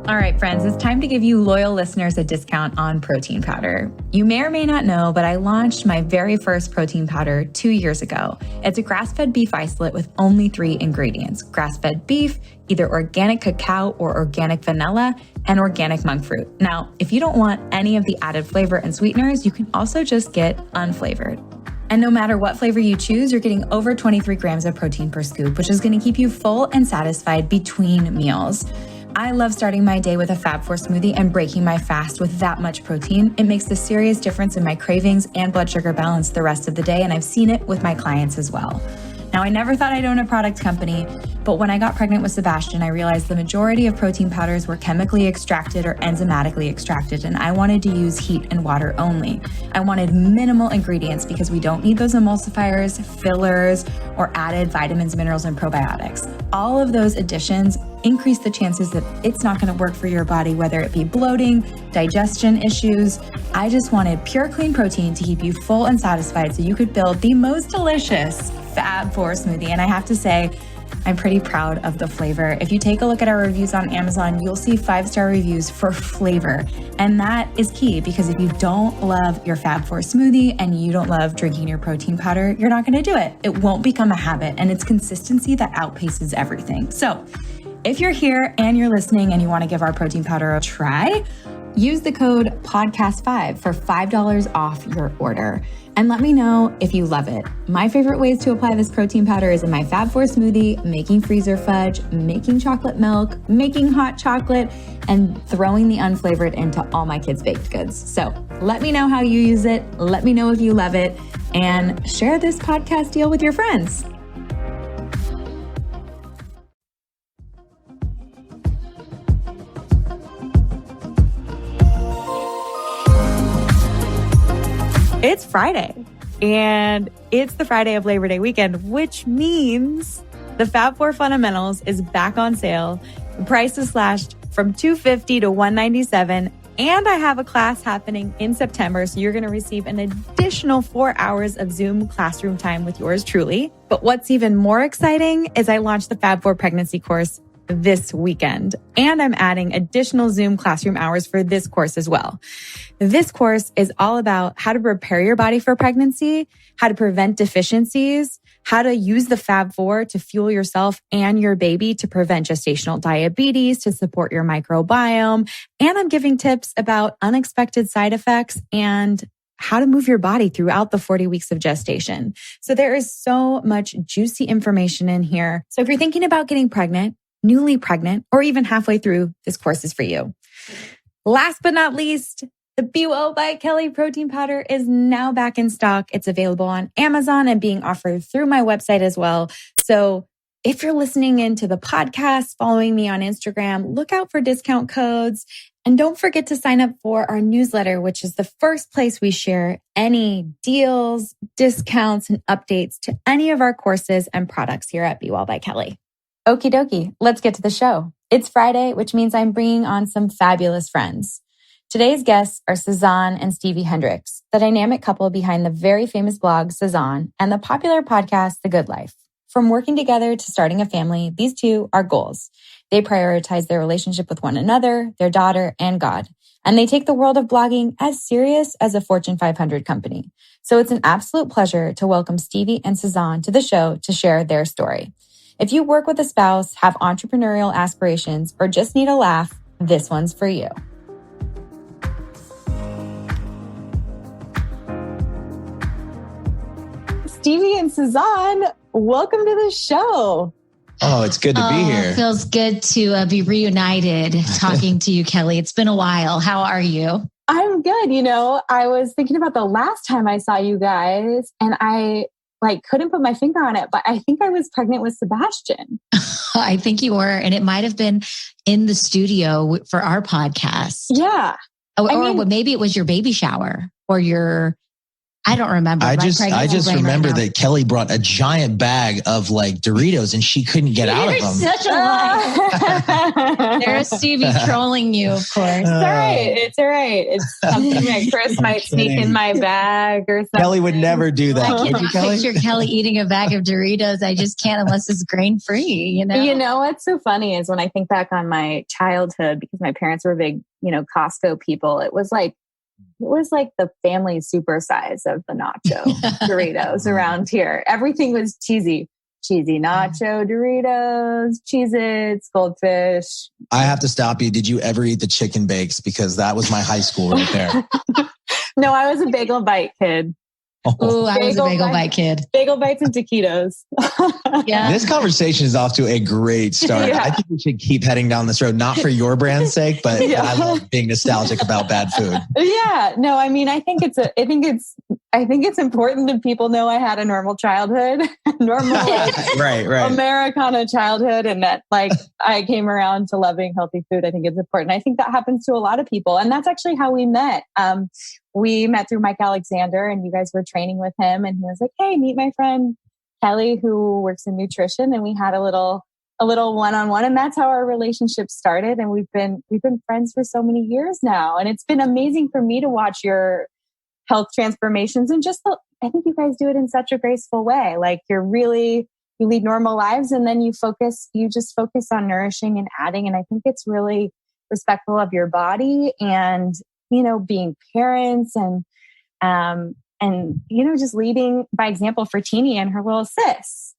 All right, friends, it's time to give you loyal listeners a discount on protein powder. You may or may not know, but I launched my very first protein powder 2 years ago. It's a grass-fed beef isolate with only 3 ingredients: grass-fed beef, either organic cacao or organic vanilla, and organic monk fruit. Now, if you don't want any of the added flavor and sweeteners, you can also just get unflavored. And no matter what flavor you choose, you're getting over 23 grams of protein per scoop, which is going to keep you full and satisfied between meals. I love starting my day with a Fab4 smoothie and breaking my fast with that much protein. It makes a serious difference in my cravings and blood sugar balance the rest of the day, and I've seen it with my clients as well. Now, I never thought I'd own a product company, but when I got pregnant with Sebastian, I realized the majority of protein powders were chemically extracted or enzymatically extracted, and I wanted to use heat and water only. I wanted minimal ingredients because we don't need those emulsifiers, fillers, or added vitamins, minerals, and probiotics. All of those additions increase the chances that it's not going to work for your body, whether it be bloating, digestion issues. I just wanted pure, clean protein to keep you full and satisfied so you could build the most delicious Fab4 smoothie. And I have to say, I'm pretty proud of the flavor. If you take a look at our reviews on Amazon, you'll see 5-star reviews for flavor. And that is key, because if you don't love your Fab4 smoothie and you don't love drinking your protein powder, you're not going to do it. It won't become a habit, and it's consistency that outpaces everything. So if you're here and you're listening and you want to give our protein powder a try, use the code PODCAST5 for $5 off your order. And let me know if you love it. My favorite ways to apply this protein powder is in my Fab4 smoothie, making freezer fudge, making chocolate milk, making hot chocolate, and throwing the unflavored into all my kids' baked goods. So let me know how you use it. Let me know if you love it, and share this podcast deal with your friends. It's Friday, and it's the Friday of Labor Day weekend, which means the Fab4 Fundamentals is back on sale. The price is slashed from $250 to $197, and I have a class happening in September, so you're going to receive an additional 4 hours of Zoom classroom time with yours truly. But what's even more exciting is I launched the Fab4 Pregnancy course this weekend, and I'm adding additional Zoom classroom hours for this course as well. This course is all about how to prepare your body for pregnancy, how to prevent deficiencies, how to use the Fab4 to fuel yourself and your baby to prevent gestational diabetes, to support your microbiome. And I'm giving tips about unexpected side effects and how to move your body throughout the 40 weeks of gestation. So there is so much juicy information in here. So if you're thinking about getting pregnant, newly pregnant, or even halfway through, this course is for you. Last but not least, the Be Well by Kelly protein powder is now back in stock. It's available on Amazon and being offered through my website as well. So if you're listening into the podcast, following me on Instagram, look out for discount codes. And don't forget to sign up for our newsletter, which is the first place we share any deals, discounts, and updates to any of our courses and products here at Be Well by Kelly. Okie dokie, let's get to the show. It's Friday, which means I'm bringing on some fabulous friends. Today's guests are Sazan and Stevie Hendrix, the dynamic couple behind the very famous blog Sazan and the popular podcast The Good Life. From working together to starting a family, these two are goals. They prioritize their relationship with one another, their daughter, and God. And they take the world of blogging as serious as a Fortune 500 company. So it's an absolute pleasure to welcome Stevie and Sazan to the show to share their story. If you work with a spouse, have entrepreneurial aspirations, or just need a laugh, this one's for you. Stevie and Sazan, welcome to the show. Oh, it's good to be here. It feels good to be reunited talking to you, Kelly. It's been a while. How are you? I'm good. You know, I was thinking about the last time I saw you guys, and I couldn't put my finger on it, but I think I was pregnant with Sebastian. I think you were, and it might have been in the studio for our podcast. Yeah. Or maybe it was your baby shower or I don't remember. I just remember that Kelly brought a giant bag of Doritos and she couldn't get out of them. Such a lie. There was Stevie trolling you, of course. It's all right. It's all right. It's something that Chris might sneak in my bag or something. Kelly would never do that. I can't picture Kelly eating a bag of Doritos. I just can't unless it's grain free, you know? You know, what's so funny is when I think back on my childhood, because my parents were big, Costco people, it was like the family supersize of the nacho Doritos around here. Everything was cheesy nacho Doritos, Cheez-Its, Goldfish. I have to stop you. Did you ever eat the chicken bakes? Because that was my high school right there. No, I was a bagel bite kid. Oh, I was a bagel bite kid. Bagel bites and taquitos. Yeah. This conversation is off to a great start. Yeah. I think we should keep heading down this road, not for your brand's sake, but I love being nostalgic about bad food. Yeah. No, I mean, I think it's important that people know I had a normal childhood, right. Americana childhood, and that I came around to loving healthy food. I think it's important. I think that happens to a lot of people. And that's actually how we met. We met through Mike Alexander, and you guys were training with him, and he was like, "Hey, meet my friend Kelly, who works in nutrition." And we had a little one-on-one, and that's how our relationship started. And we've been friends for so many years now. And it's been amazing for me to watch your health transformations, and I think you guys do it in such a graceful way. Like you lead normal lives, and then you just focus on nourishing and adding. And I think it's really respectful of your body and, being parents and just leading by example for Teenie and her little sis.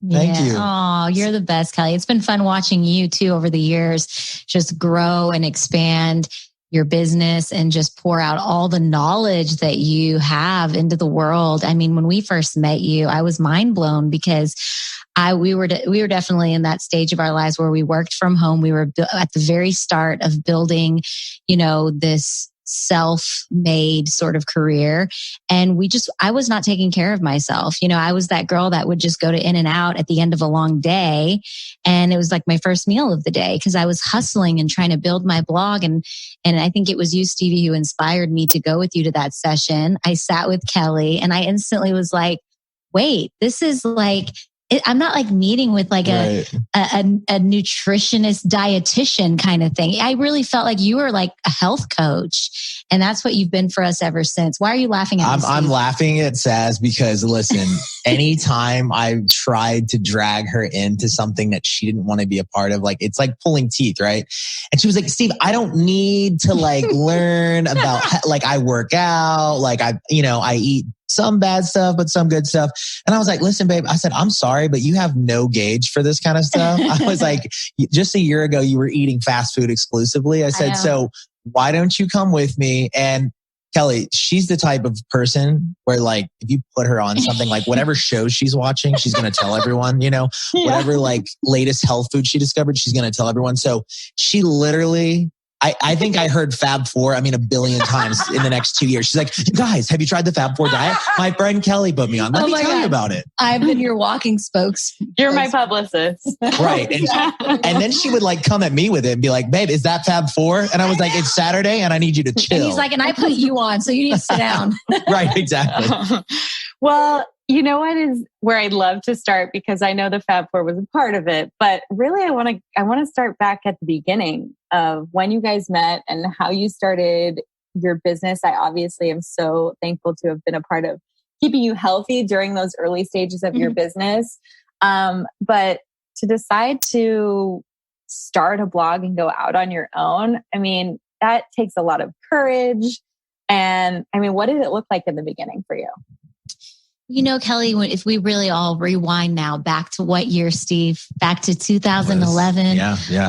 Thank you. Oh, you're the best, Kelly. It's been fun watching you too over the years, just grow and expand your business and just pour out all the knowledge that you have into the world. I mean, when we first met you, I was mind blown because we were definitely in that stage of our lives where we worked from home. We were at the very start of building, this self-made sort of career. And I was not taking care of myself. I was that girl that would just go to In-N-Out at the end of a long day. And it was like my first meal of the day because I was hustling and trying to build my blog. And I think it was you, Stevie, who inspired me to go with you to that session. I sat with Kelly and I instantly was like, wait, this is like, I'm not like meeting with like a nutritionist dietitian kind of thing. I really felt like you were like a health coach, and that's what you've been for us ever since. Why are you laughing at me? I'm laughing at Saz because listen, anytime I tried to drag her into something that she didn't want to be a part of, it's like pulling teeth, right? And she was like, Steve, I don't need to learn about, I work out, I eat some bad stuff, but some good stuff. And I was like, listen, babe, I said, I'm sorry, but you have no gauge for this kind of stuff. I was like, just a year ago, you were eating fast food exclusively. I said, so why don't you come with me? And Kelly, she's the type of person where if you put her on something, whatever shows she's watching, she's going to tell everyone, whatever latest health food she discovered, she's going to tell everyone. So she literally, I think I heard Fab 4, a billion times in the next 2 years. She's like, guys, have you tried the Fab 4 diet? My friend Kelly put me on. Let me tell you about it. I've been your walking You're my publicist. Right. And then she would come at me with it and be like, babe, is that Fab 4? And I was like, it's Saturday and I need you to chill. And he's like, and I put you on, so you need to sit down. Right, exactly. Well, you know what is where I'd love to start, because I know the Fab 4 was a part of it, but really I want to start back at the beginning of when you guys met and how you started your business. I obviously am so thankful to have been a part of keeping you healthy during those early stages of your business. But to decide to start a blog and go out on your own, that takes a lot of courage. And what did it look like in the beginning for you? Kelly, if we really all rewind now back to what year, Steve? Back to 2011,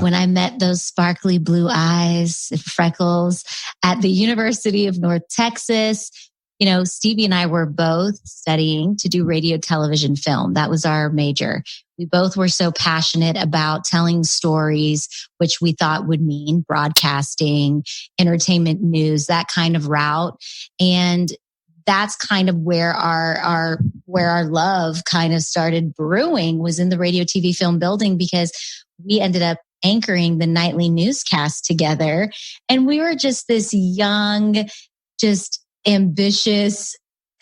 when I met those sparkly blue eyes, freckles at the University of North Texas. Stevie and I were both studying to do radio, television, film. That was our major. We both were so passionate about telling stories, which we thought would mean broadcasting, entertainment news, that kind of route. And that's kind of where our love kind of started brewing, was in the radio, TV, film building, because we ended up anchoring the nightly newscast together. And we were just this young, just ambitious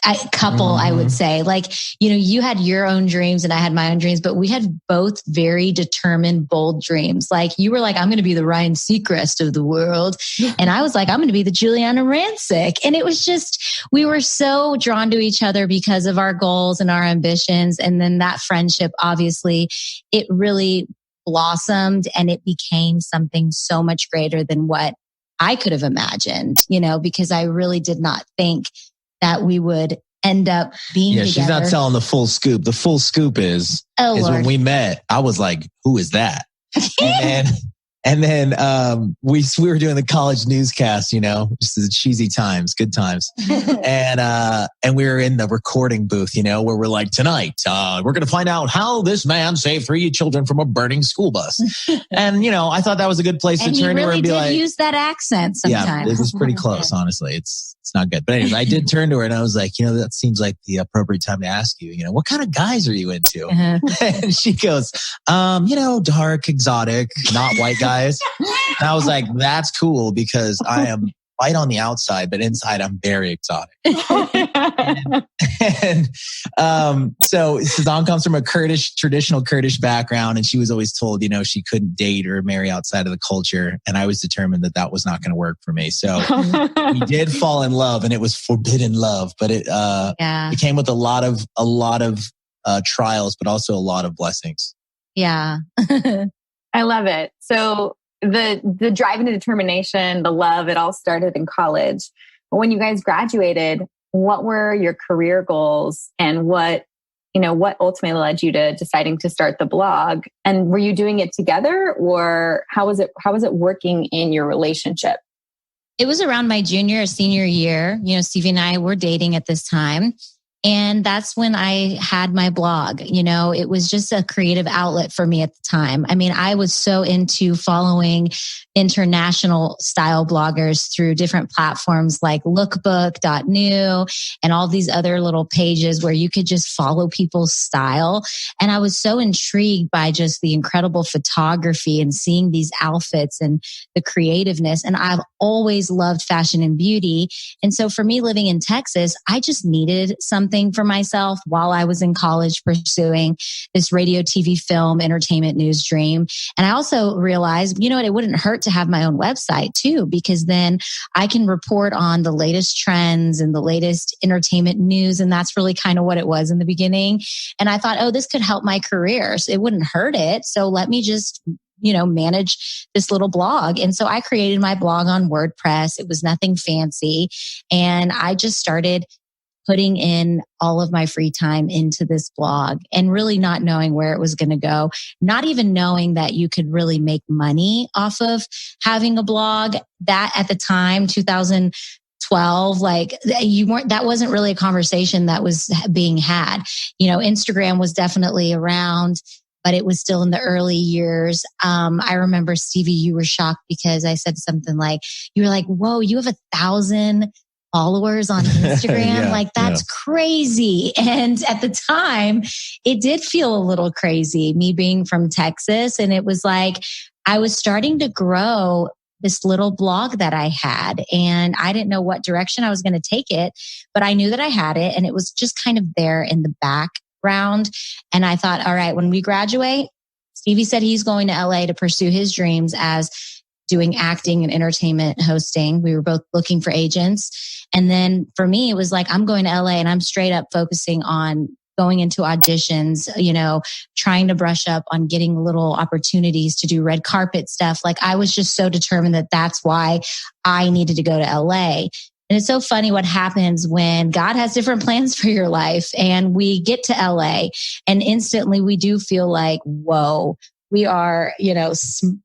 I would say. Like, you had your own dreams and I had my own dreams, but we had both very determined, bold dreams. Like, you were like, I'm going to be the Ryan Seacrest of the world. And I was like, I'm going to be the Juliana Rancic. And it was just, we were so drawn to each other because of our goals and our ambitions. And then that friendship, obviously, it really blossomed and it became something so much greater than what I could have imagined, because I really did not think that we would end up being together. She's not telling the full scoop. The full scoop is when we met, I was like, who is that? And then we were doing the college newscast, just the cheesy times, good times. And we were in the recording booth, where we're like, tonight, we're going to find out how this man saved 3 children from a burning school bus. And, I thought that was a good place to turn to her and be like, you really did use that accent sometimes. Yeah, this is pretty close, honestly. It's not good. But anyways, I did turn to her and I was like, that seems like the appropriate time to ask you, what kind of guys are you into? And she goes, dark, exotic, not white guys. And I was like, that's cool because I am white on the outside, but inside I'm very exotic. and so Sazan comes from a traditional Kurdish background, and she was always told, she couldn't date or marry outside of the culture. And I was determined that was not going to work for me. So we did fall in love, and it was forbidden love, but it came with a lot of trials, but also a lot of blessings. Yeah. I love it. So the drive and the determination, the love, it all started in college. But when you guys graduated, what were your career goals and what ultimately led you to deciding to start the blog? And were you doing it together, or how was it working in your relationship? It was around my junior or senior year. Stevie and I were dating at this time. And that's when I had my blog. It was just a creative outlet for me at the time. I mean, I was so into following international style bloggers through different platforms like lookbook.new and all these other little pages where you could just follow people's style. And I was so intrigued by just the incredible photography and seeing these outfits and the creativeness. And I've always loved fashion and beauty. And so for me living in Texas, I just needed something for myself while I was in college pursuing this radio, TV, film, entertainment news dream. And I also realized, it wouldn't hurt to have my own website too, because then I can report on the latest trends and the latest entertainment news. And that's really kind of what it was in the beginning. And I thought, this could help my career. So it wouldn't hurt it. So let me just manage this little blog. And so I created my blog on WordPress. It was nothing fancy. And I just started putting in all of my free time into this blog and really not knowing where it was going to go, not even knowing that you could really make money off of having a blog. That at the time, 2012, that wasn't really a conversation that was being had. Instagram was definitely around, but it was still in the early years. I remember, Stevie, you were shocked because I said something like, you were like, whoa, you have 1,000 followers on Instagram. That's crazy. And at the time, it did feel a little crazy, me being from Texas. And it was like, I was starting to grow this little blog that I had, and I didn't know what direction I was going to take it, but I knew that I had it, and it was just kind of there in the background. And I thought, all right, when we graduate, Stevie said he's going to LA to pursue his dreams as doing acting and entertainment hosting. We were both looking for agents. And then for me, it was like, I'm going to LA and I'm straight up focusing on going into auditions, trying to brush up on getting little opportunities to do red carpet stuff. Like, I was just so determined that that's why I needed to go to LA. And it's so funny what happens when God has different plans for your life, and we get to LA and instantly we do feel like, whoa, we are,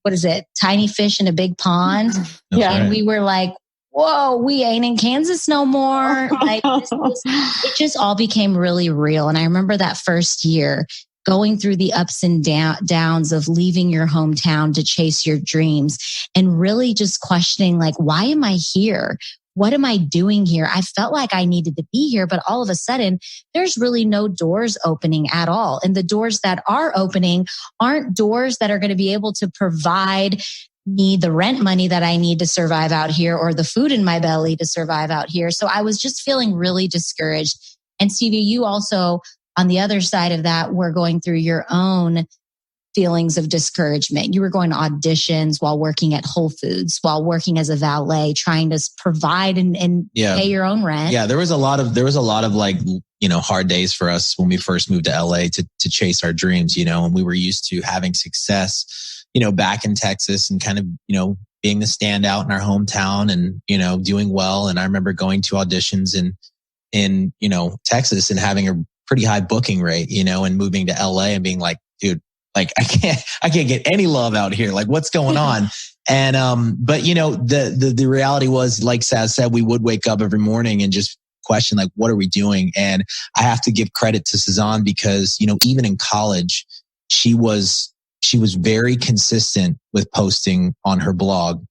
what is it? Tiny fish in a big pond. Yeah. And we were like, whoa, we ain't in Kansas no more. It just all became really real. And I remember that first year going through the ups and downs of leaving your hometown to chase your dreams and really just questioning, like, why am I here? What am I doing here? I felt like I needed to be here, but all of a sudden, there's really no doors opening at all. And the doors that are opening aren't doors that are going to be able to provide me the rent money that I need to survive out here or the food in my belly to survive out here. So I was just feeling really discouraged. And Stevie, you also, on the other side of that, were going through your own feelings of discouragement. You were going to auditions while working at Whole Foods, while working as a valet, trying to provide and pay your own rent. Yeah, there was a lot of like, hard days for us when we first moved to LA to chase our dreams, and we were used to having success, back in Texas and kind of, being the standout in our hometown and, doing well. And I remember going to auditions in Texas and having a pretty high booking rate, and moving to LA and being like, dude, like I can't get any love out here. Like what's going on? And, but the reality was, like Saz said, we would wake up every morning and just question, like, what are we doing? And I have to give credit to Sazan because, even in college, she was very consistent with posting on her blog.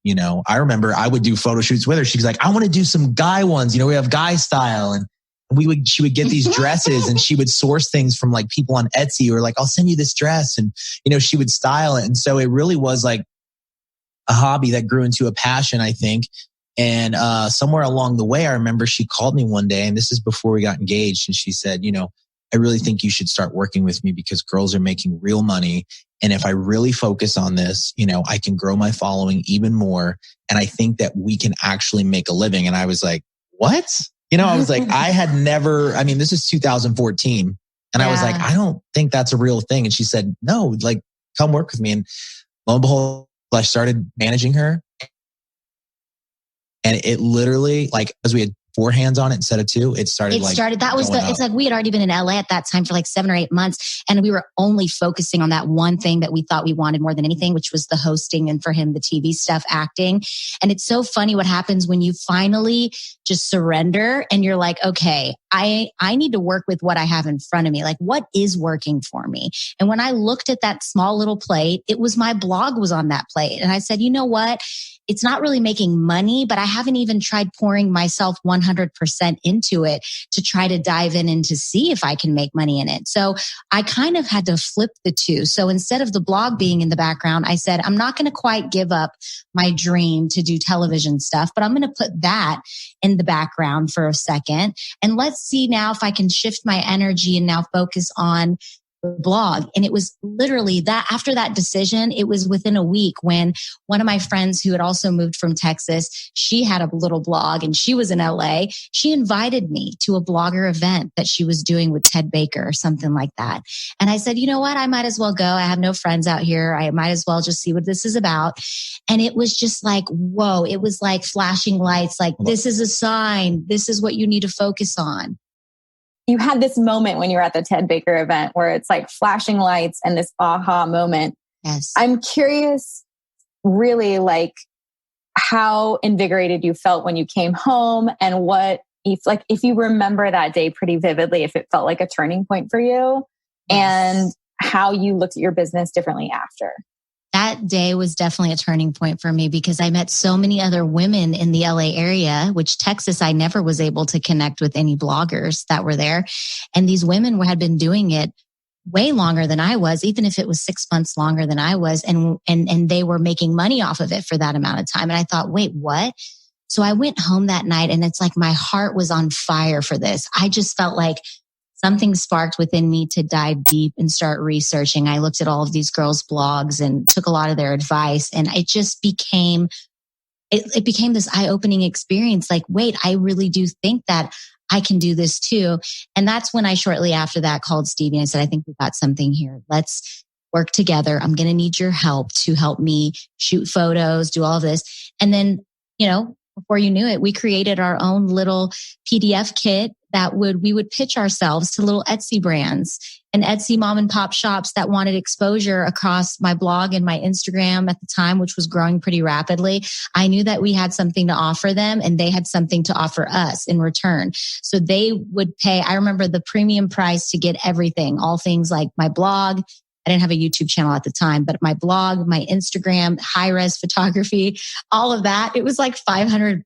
I remember I would do photo shoots with her. She's like, I want to do some guy ones. We have guy style. And she would get these dresses and she would source things from like people on Etsy or like, I'll send you this dress. And, she would style it. And so it really was like a hobby that grew into a passion, I think. And, somewhere along the way, I remember she called me one day, and this is before we got engaged. And she said, I really think you should start working with me because girls are making real money. And if I really focus on this, I can grow my following even more. And I think that we can actually make a living. And I was like, what? I was like, I had never, this is 2014. And I was like, I don't think that's a real thing. And she said, no, like, come work with me. And lo and behold, I started managing her. And it literally, like, as we had 4 hands on it instead of 2, it's like we had already been in LA at that time for like 7 or 8 months. And we were only focusing on that one thing that we thought we wanted more than anything, which was the hosting and for him, the TV stuff, acting. And it's so funny what happens when you finally just surrender and you're like, okay, I need to work with what I have in front of me. Like what is working for me? And when I looked at that small little plate, it was my blog was on that plate. And I said, you know what? It's not really making money, but I haven't even tried pouring myself 100% into it to try to dive in and to see if I can make money in it. So I kind of had to flip the two. So instead of the blog being in the background, I said, I'm not going to quite give up my dream to do television stuff, but I'm going to put that in the background for a second. And let's see now if I can shift my energy and now focus on blog. And it was literally that after that decision, it was within a week when one of my friends who had also moved from Texas, she had a little blog and she was in LA. She invited me to a blogger event that she was doing with Ted Baker or something like that. And I said, you know what? I might as well go. I have no friends out here. I might as well just see what this is about. And it was just like, whoa, it was like flashing lights. Like, this is a sign. This is what you need to focus on. You had this moment when you were at the Ted Baker event where it's like flashing lights and this aha moment. Yes. I'm curious really like how invigorated you felt when you came home and what if you remember that day pretty vividly, if it felt like a turning point for you. Yes. And how you looked at your business differently after. That day was definitely a turning point for me because I met so many other women in the LA area, which Texas, I never was able to connect with any bloggers that were there. And these women had been doing it way longer than I was, even if it was 6 months longer than I was. And they were making money off of it for that amount of time. And I thought, wait, what? So I went home that night and it's like my heart was on fire for this. I just felt like something sparked within me to dive deep and start researching. I looked at all of these girls' blogs and took a lot of their advice. And it just became, it became this eye-opening experience. Like, wait, I really do think that I can do this too. And that's when I shortly after that called Stevie and I said, I think we've got something here. Let's work together. I'm going to need your help to help me shoot photos, do all of this. And then, before you knew it, we created our own little PDF kit that we would pitch ourselves to little Etsy brands and Etsy mom and pop shops that wanted exposure across my blog and my Instagram at the time, which was growing pretty rapidly. I knew that we had something to offer them and they had something to offer us in return. So they would pay, I remember the premium price to get everything, all things like my blog. I didn't have a YouTube channel at the time, but my blog, my Instagram, high-res photography, all of that, it was like $500.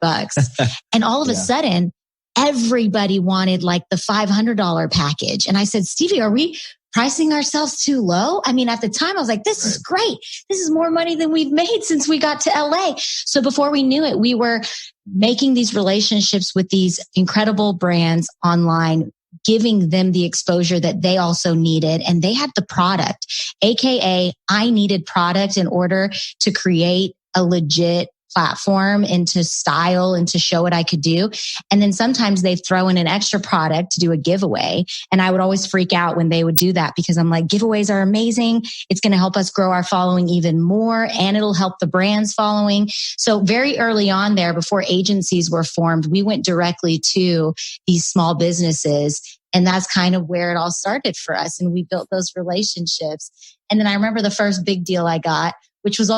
And all of a sudden, everybody wanted like the $500 package. And I said, Stevie, are we pricing ourselves too low? I mean, at the time I was like, this is great. This is more money than we've made since we got to LA. So before we knew it, we were making these relationships with these incredible brands online, giving them the exposure that they also needed. And they had the product, AKA I needed product in order to create a legit platform and to style and to show what I could do. And then sometimes they throw in an extra product to do a giveaway. And I would always freak out when they would do that because I'm like, giveaways are amazing. It's going to help us grow our following even more and it'll help the brand's following. So very early on there, before agencies were formed, we went directly to these small businesses. And that's kind of where it all started for us. And we built those relationships. And then I remember the first big deal I got, which was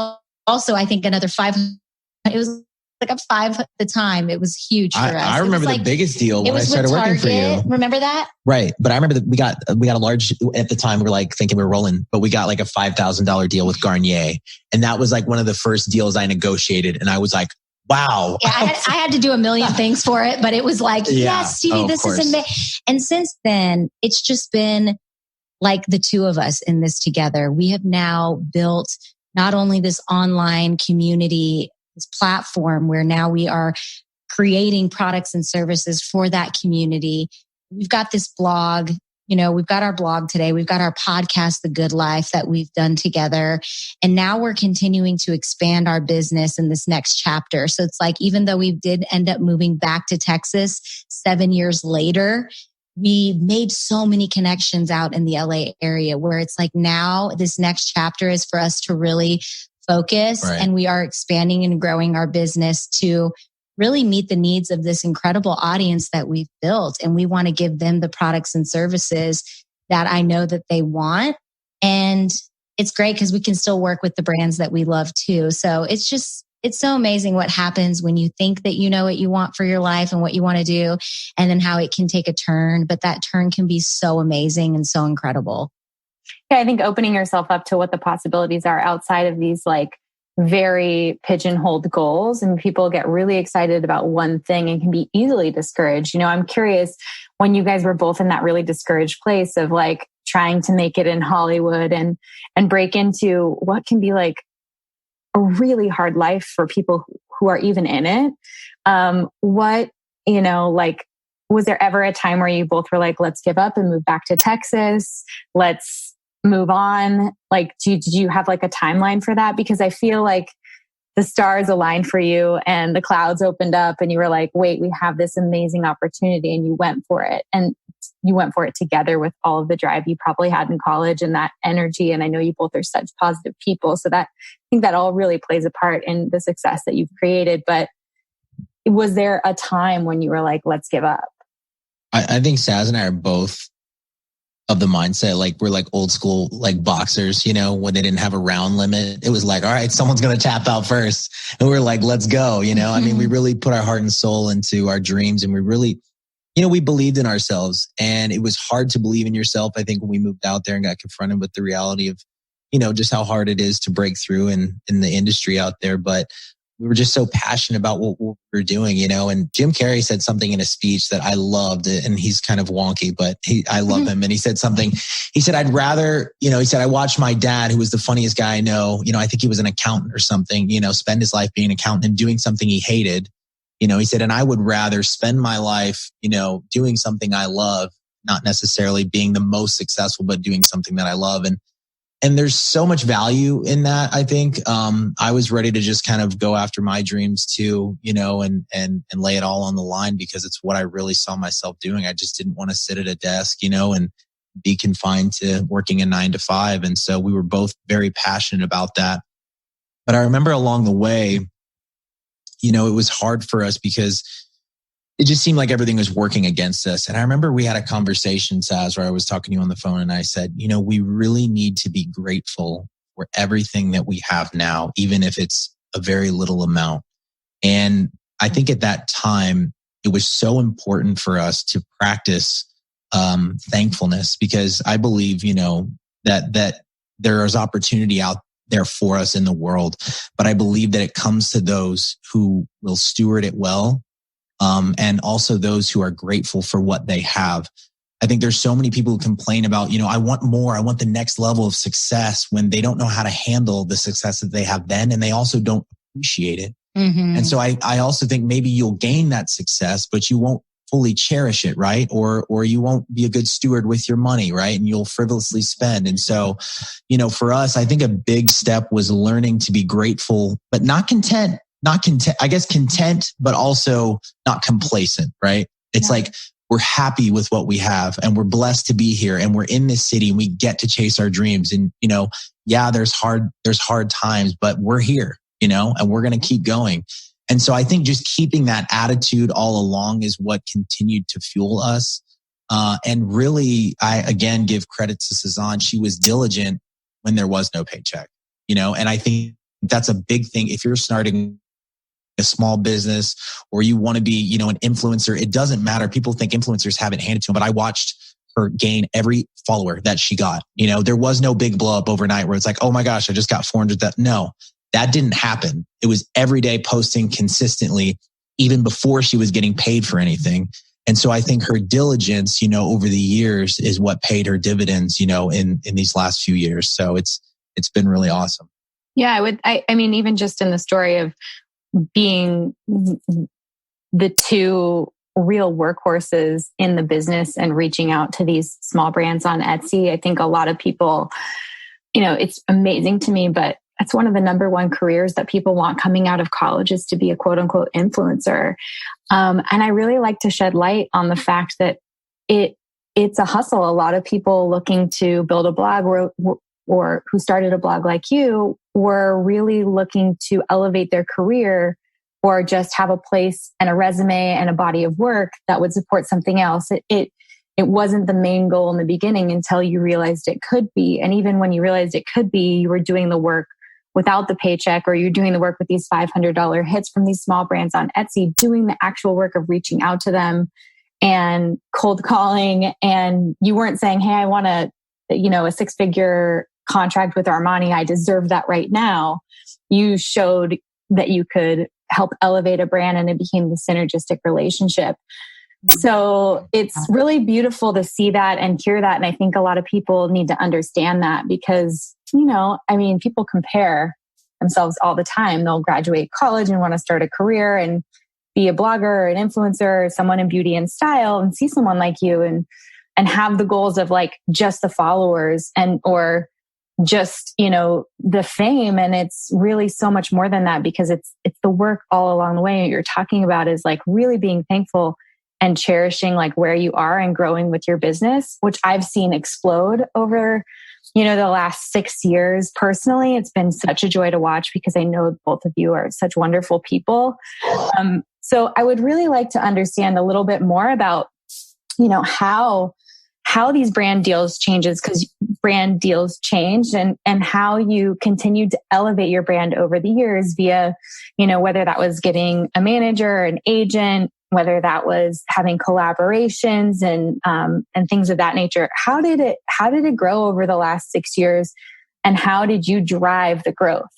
also, I think, another $500. It was like a $5 at the time. It was huge for us. I remember the biggest deal when I started working for you. Remember that? Right. But I remember that we got a large, at the time we were like thinking we were rolling, but we got like a $5,000 deal with Garnier. And that was like one of the first deals I negotiated. And I was like, wow. Yeah, I had to do a million things for it, but it was like, yes, Stevie, this is amazing. And since then, it's just been like the two of us in this together. We have now built not only this online community, this platform where now we are creating products and services for that community. We've got this blog, we've got our blog today. We've got our podcast, The Good Life, that we've done together. And now we're continuing to expand our business in this next chapter. So it's like, even though we did end up moving back to Texas 7 years later, we made so many connections out in the LA area where it's like now this next chapter is for us to really focus. Right. And we are expanding and growing our business to really meet the needs of this incredible audience that we've built. And we want to give them the products and services that I know that they want. And it's great because we can still work with the brands that we love too. So it's so amazing what happens when you think that you know what you want for your life and what you want to do, and then how it can take a turn. But that turn can be so amazing and so incredible. Yeah, I think opening yourself up to what the possibilities are outside of these like very pigeonholed goals, and people get really excited about one thing and can be easily discouraged. I'm curious, when you guys were both in that really discouraged place of like trying to make it in Hollywood and break into what can be like a really hard life for people who are even in it. Was there ever a time where you both were like, let's give up and move back to Texas? Let's move on. Like, did you have like a timeline for that? Because I feel like the stars aligned for you and the clouds opened up and you were like, wait, we have this amazing opportunity, and you went for it. And you went for it together with all of the drive you probably had in college and that energy. And I know you both are such positive people. So I think that all really plays a part in the success that you've created. But was there a time when you were like, let's give up? I think Saz and I are both of the mindset, like we're like old school, like boxers, when they didn't have a round limit, it was like, all right, someone's going to tap out first. And we're like, let's go. I mean, we really put our heart and soul into our dreams, and we really, we believed in ourselves. And it was hard to believe in yourself. I think when we moved out there and got confronted with the reality of, just how hard it is to break through in the industry out there. But we were just so passionate about what we were doing, and Jim Carrey said something in a speech that I loved, and he's kind of wonky, but I love him. And he said something, he said, I'd rather, he said, I watched my dad, who was the funniest guy I know, I think he was an accountant or something, spend his life being an accountant and doing something he hated, he said, and I would rather spend my life, doing something I love, not necessarily being the most successful, but doing something that I love. And there's so much value in that. I think, I was ready to just kind of go after my dreams too, and lay it all on the line because it's what I really saw myself doing. I just didn't want to sit at a desk, and be confined to working a 9 to 5. And so we were both very passionate about that. But I remember along the way, it was hard for us because it just seemed like everything was working against us. And I remember we had a conversation, Saz, where I was talking to you on the phone and I said, we really need to be grateful for everything that we have now, even if it's a very little amount. And I think at that time, it was so important for us to practice thankfulness, because I believe, that there is opportunity out there for us in the world. But I believe that it comes to those who will steward it well. And also those who are grateful for what they have. I think there's so many people who complain about, I want more. I want the next level of success when they don't know how to handle the success that they have then. And they also don't appreciate it. Mm-hmm. And so I also think maybe you'll gain that success, but you won't fully cherish it, right? Or you won't be a good steward with your money, right? And you'll frivolously spend. And so, for us, I think a big step was learning to be grateful, but not content, I guess content, but also not complacent, right? It's like, we're happy with what we have and we're blessed to be here and we're in this city and we get to chase our dreams. And, there's hard times, but we're here, and we're going to keep going. And so I think just keeping that attitude all along is what continued to fuel us. And really, I again give credit to Sazan. She was diligent when there was no paycheck, and I think that's a big thing. If you're starting a small business or you want to be, an influencer, it doesn't matter. People think influencers have it handed to them, but I watched her gain every follower that she got. There was no big blow up overnight where it's like, oh my gosh, I just got 400. No, that didn't happen. It was every day posting consistently, even before she was getting paid for anything. And so I think her diligence, over the years is what paid her dividends, in these last few years. So it's been really awesome. Yeah, I mean, even just in the story of being the two real workhorses in the business and reaching out to these small brands on Etsy, I think a lot of people, it's amazing to me, but that's one of the number one careers that people want coming out of college is to be a quote unquote influencer. And I really like to shed light on the fact that it's a hustle. A lot of people looking to build a blog or who started a blog like you were really looking to elevate their career or just have a place and a resume and a body of work that would support something else. It wasn't the main goal in the beginning until you realized it could be. And even when you realized it could be, you were doing the work without the paycheck, or you're doing the work with these $500 hits from these small brands on Etsy, doing the actual work of reaching out to them and cold calling. And you weren't saying, hey, I want a 6-figure contract with Armani. I deserve that right now. You showed that you could help elevate a brand and it became the synergistic relationship. So it's really beautiful to see that and hear that. And I think a lot of people need to understand that because, people compare themselves all the time. They'll graduate college and want to start a career and be a blogger or an influencer or someone in beauty and style and see someone like you and have the goals of like just the followers or just, the fame. And it's really so much more than that because it's the work all along the way. What you're talking about is like really being thankful and cherishing like where you are and growing with your business, which I've seen explode over, the last 6 years. Personally, it's been such a joy to watch because I know both of you are such wonderful people. So I would really like to understand a little bit more about, how these brand deals changes because brand deals changed and how you continued to elevate your brand over the years via, whether that was getting a manager, an agent, whether that was having collaborations and things of that nature. How did it grow over the last 6 years and how did you drive the growth?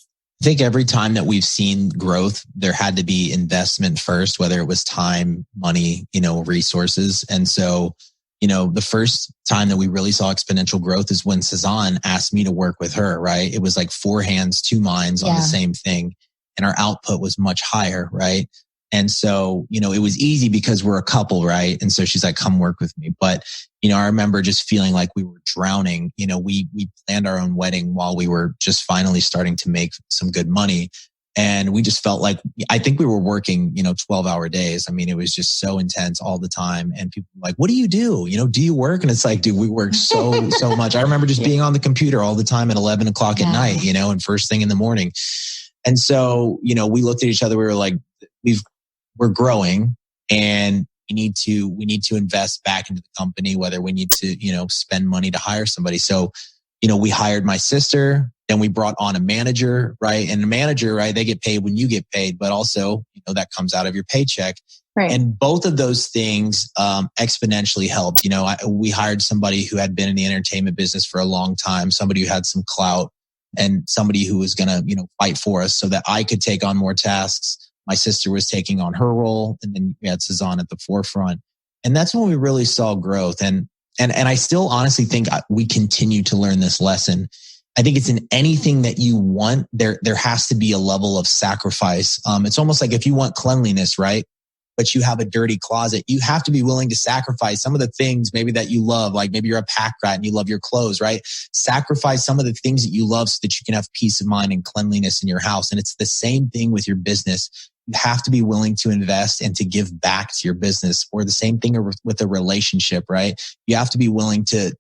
I think every time that we've seen growth, there had to be investment first, whether it was time, money, resources. And so, the first time that we really saw exponential growth is when Sazan asked me to work with her, right? It was like 4 hands, 2 minds on the same thing. And our output was much higher, right? And so, it was easy because we're a couple, right? And so she's like, come work with me. But, I remember just feeling like we were drowning. We planned our own wedding while we were just finally starting to make some good money. And we just felt like, I think we were working, 12-hour days. I mean, it was just so intense all the time. And people were like, what do you do? Do you work? And it's like, dude, we work so much. I remember just being on the computer all the time at 11 o'clock at night, and first thing in the morning. And so, we looked at each other. We were like, we're growing and we need to invest back into the company, whether we need to, spend money to hire somebody. So, we hired my sister. Then we brought on a manager, right? And a manager, right? They get paid when you get paid, but also, that comes out of your paycheck. Right. And both of those things exponentially helped. We hired somebody who had been in the entertainment business for a long time, somebody who had some clout and somebody who was going to, fight for us so that I could take on more tasks. My sister was taking on her role and then we had Sazan at the forefront. And that's when we really saw growth. And And I still honestly think we continue to learn this lesson. I think it's in anything that you want, there has to be a level of sacrifice. It's almost like if you want cleanliness, right? But you have a dirty closet, you have to be willing to sacrifice some of the things maybe that you love. Like maybe you're a pack rat and you love your clothes, right? Sacrifice some of the things that you love so that you can have peace of mind and cleanliness in your house. And it's the same thing with your business. You have to be willing to invest and to give back to your business, or the same thing with a relationship, right? You have to be willing to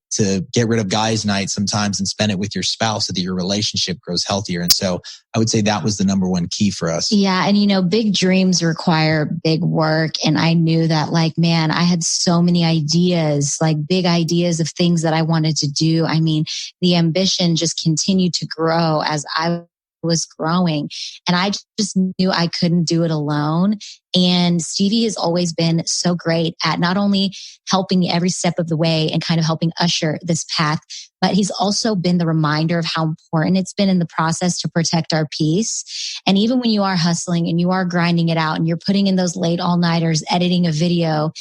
get rid of guys' night sometimes and spend it with your spouse so that your relationship grows healthier. And so I would say that was the number one key for us. Yeah. And big dreams require big work. And I knew that, like, man, I had so many ideas, like big ideas of things that I wanted to do. I mean, the ambition just continued to grow as I was growing, and I just knew I couldn't do it alone. And Stevie has always been so great at not only helping me every step of the way and kind of helping usher this path, but he's also been the reminder of how important it's been in the process to protect our peace. And even when you are hustling and you are grinding it out and you're putting in those late all-nighters, editing a video,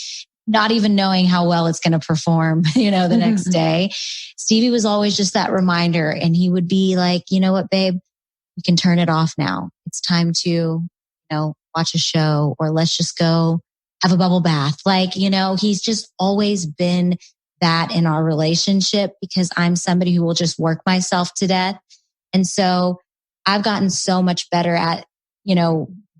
not even knowing how well it's going to perform, the next day, Stevie was always just that reminder. And he would be like, you know what, babe, we can turn it off now. It's time to, watch a show, or let's just go have a bubble bath. Like, he's just always been that in our relationship, because I'm somebody who will just work myself to death. And so I've gotten so much better at,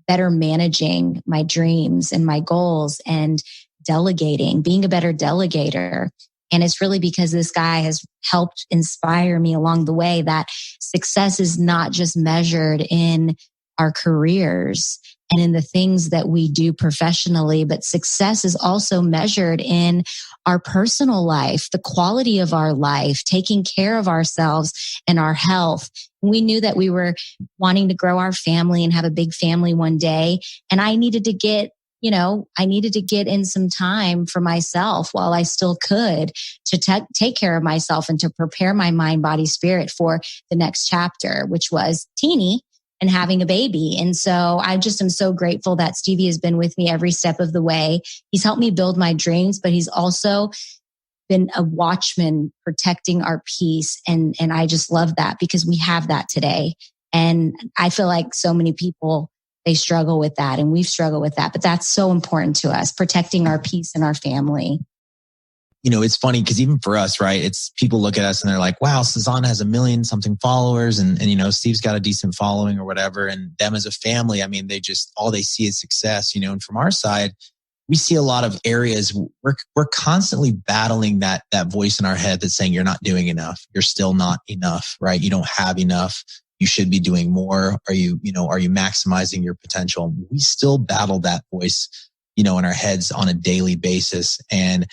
better managing my dreams and my goals and delegating, being a better delegator. And it's really because this guy has helped inspire me along the way that success is not just measured in our careers and in the things that we do professionally, but success is also measured in our personal life, the quality of our life, taking care of ourselves and our health. We knew that we were wanting to grow our family and have a big family one day. And I needed to get in some time for myself while I still could to take care of myself and to prepare my mind, body, spirit for the next chapter, which was teeny and having a baby. And so I just am so grateful that Stevie has been with me every step of the way. He's helped me build my dreams, but he's also been a watchman protecting our peace. And I just love that, because we have that today. And I feel like so many people, they struggle with that, and we've struggled with that. But that's so important to us, protecting our peace and our family. It's funny because even for us, right, it's people look at us and they're like, wow, Sazan has 1 million something followers and Steve's got a decent following or whatever. And them as a family, I mean, all they see is success, and from our side, we see a lot of areas we're constantly battling that voice in our head that's saying you're not doing enough. You're still not enough, right? You don't have enough. You should be doing more. Are you maximizing your potential? We still battle that voice, in our heads on a daily basis. And,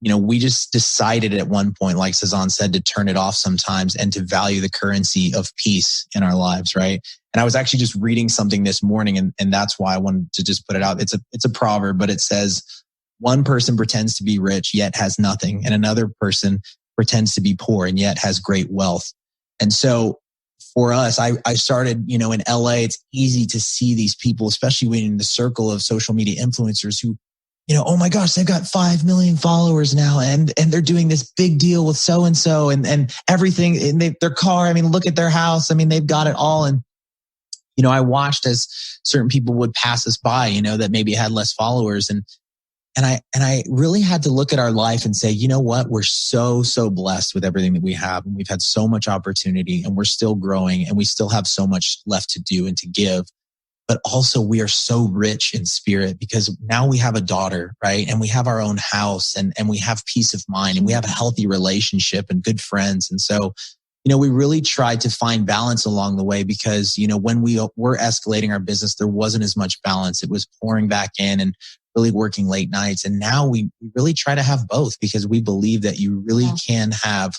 we just decided at one point, like Sazan said, to turn it off sometimes and to value the currency of peace in our lives. Right. And I was actually just reading something this morning, and that's why I wanted to just put it out. It's a proverb, but it says, one person pretends to be rich, yet has nothing. And another person pretends to be poor and yet has great wealth. And so for us, I started, in LA, it's easy to see these people, especially in the circle of social media influencers who, oh my gosh, they've got 5 million followers now and they're doing this big deal with so-and-so and everything in their car. I mean, look at their house. I mean, they've got it all. And, I watched as certain people would pass us by, that maybe had less followers. And I really had to look at our life and say, you know what? We're so blessed with everything that we have. And we've had so much opportunity, and we're still growing, and we still have so much left to do and to give. But also we are so rich in spirit because now we have a daughter, right? And we have our own house and we have peace of mind and we have a healthy relationship and good friends. And so, we really tried to find balance along the way because, when we were escalating our business, there wasn't as much balance. It was pouring back in and really working late nights. And now we really try to have both because we believe that you really can have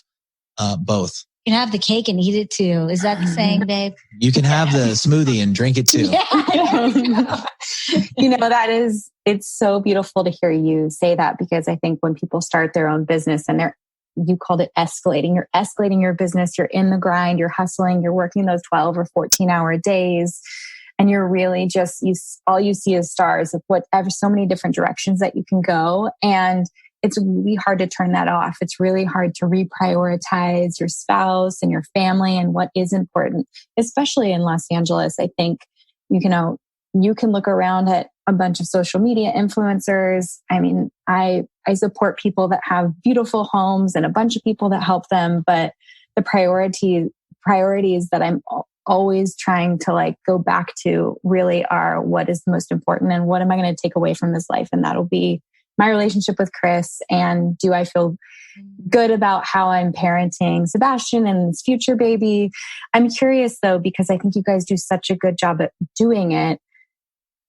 both. You can have the cake and eat it too. Is that the saying, babe? You can have the smoothie and drink it too. It's so beautiful to hear you say that, because I think when people start their own business and you called it escalating, you're escalating your business, you're in the grind, you're hustling, you're working those 12 or 14-hour days. And you're really just, all you see is stars of whatever, so many different directions that you can go. And it's really hard to turn that off. It's really hard to reprioritize your spouse and your family and what is important, especially in Los Angeles. I think, you know, you can look around at a bunch of social media influencers. I mean, I support people that have beautiful homes and a bunch of people that help them, but the priorities that I'm always trying to like go back to really are what is the most important and what am I going to take away from this life? And that'll be my relationship with Chris. And do I feel good about how I'm parenting Sebastian and his future baby? I'm curious though, because I think you guys do such a good job at doing it.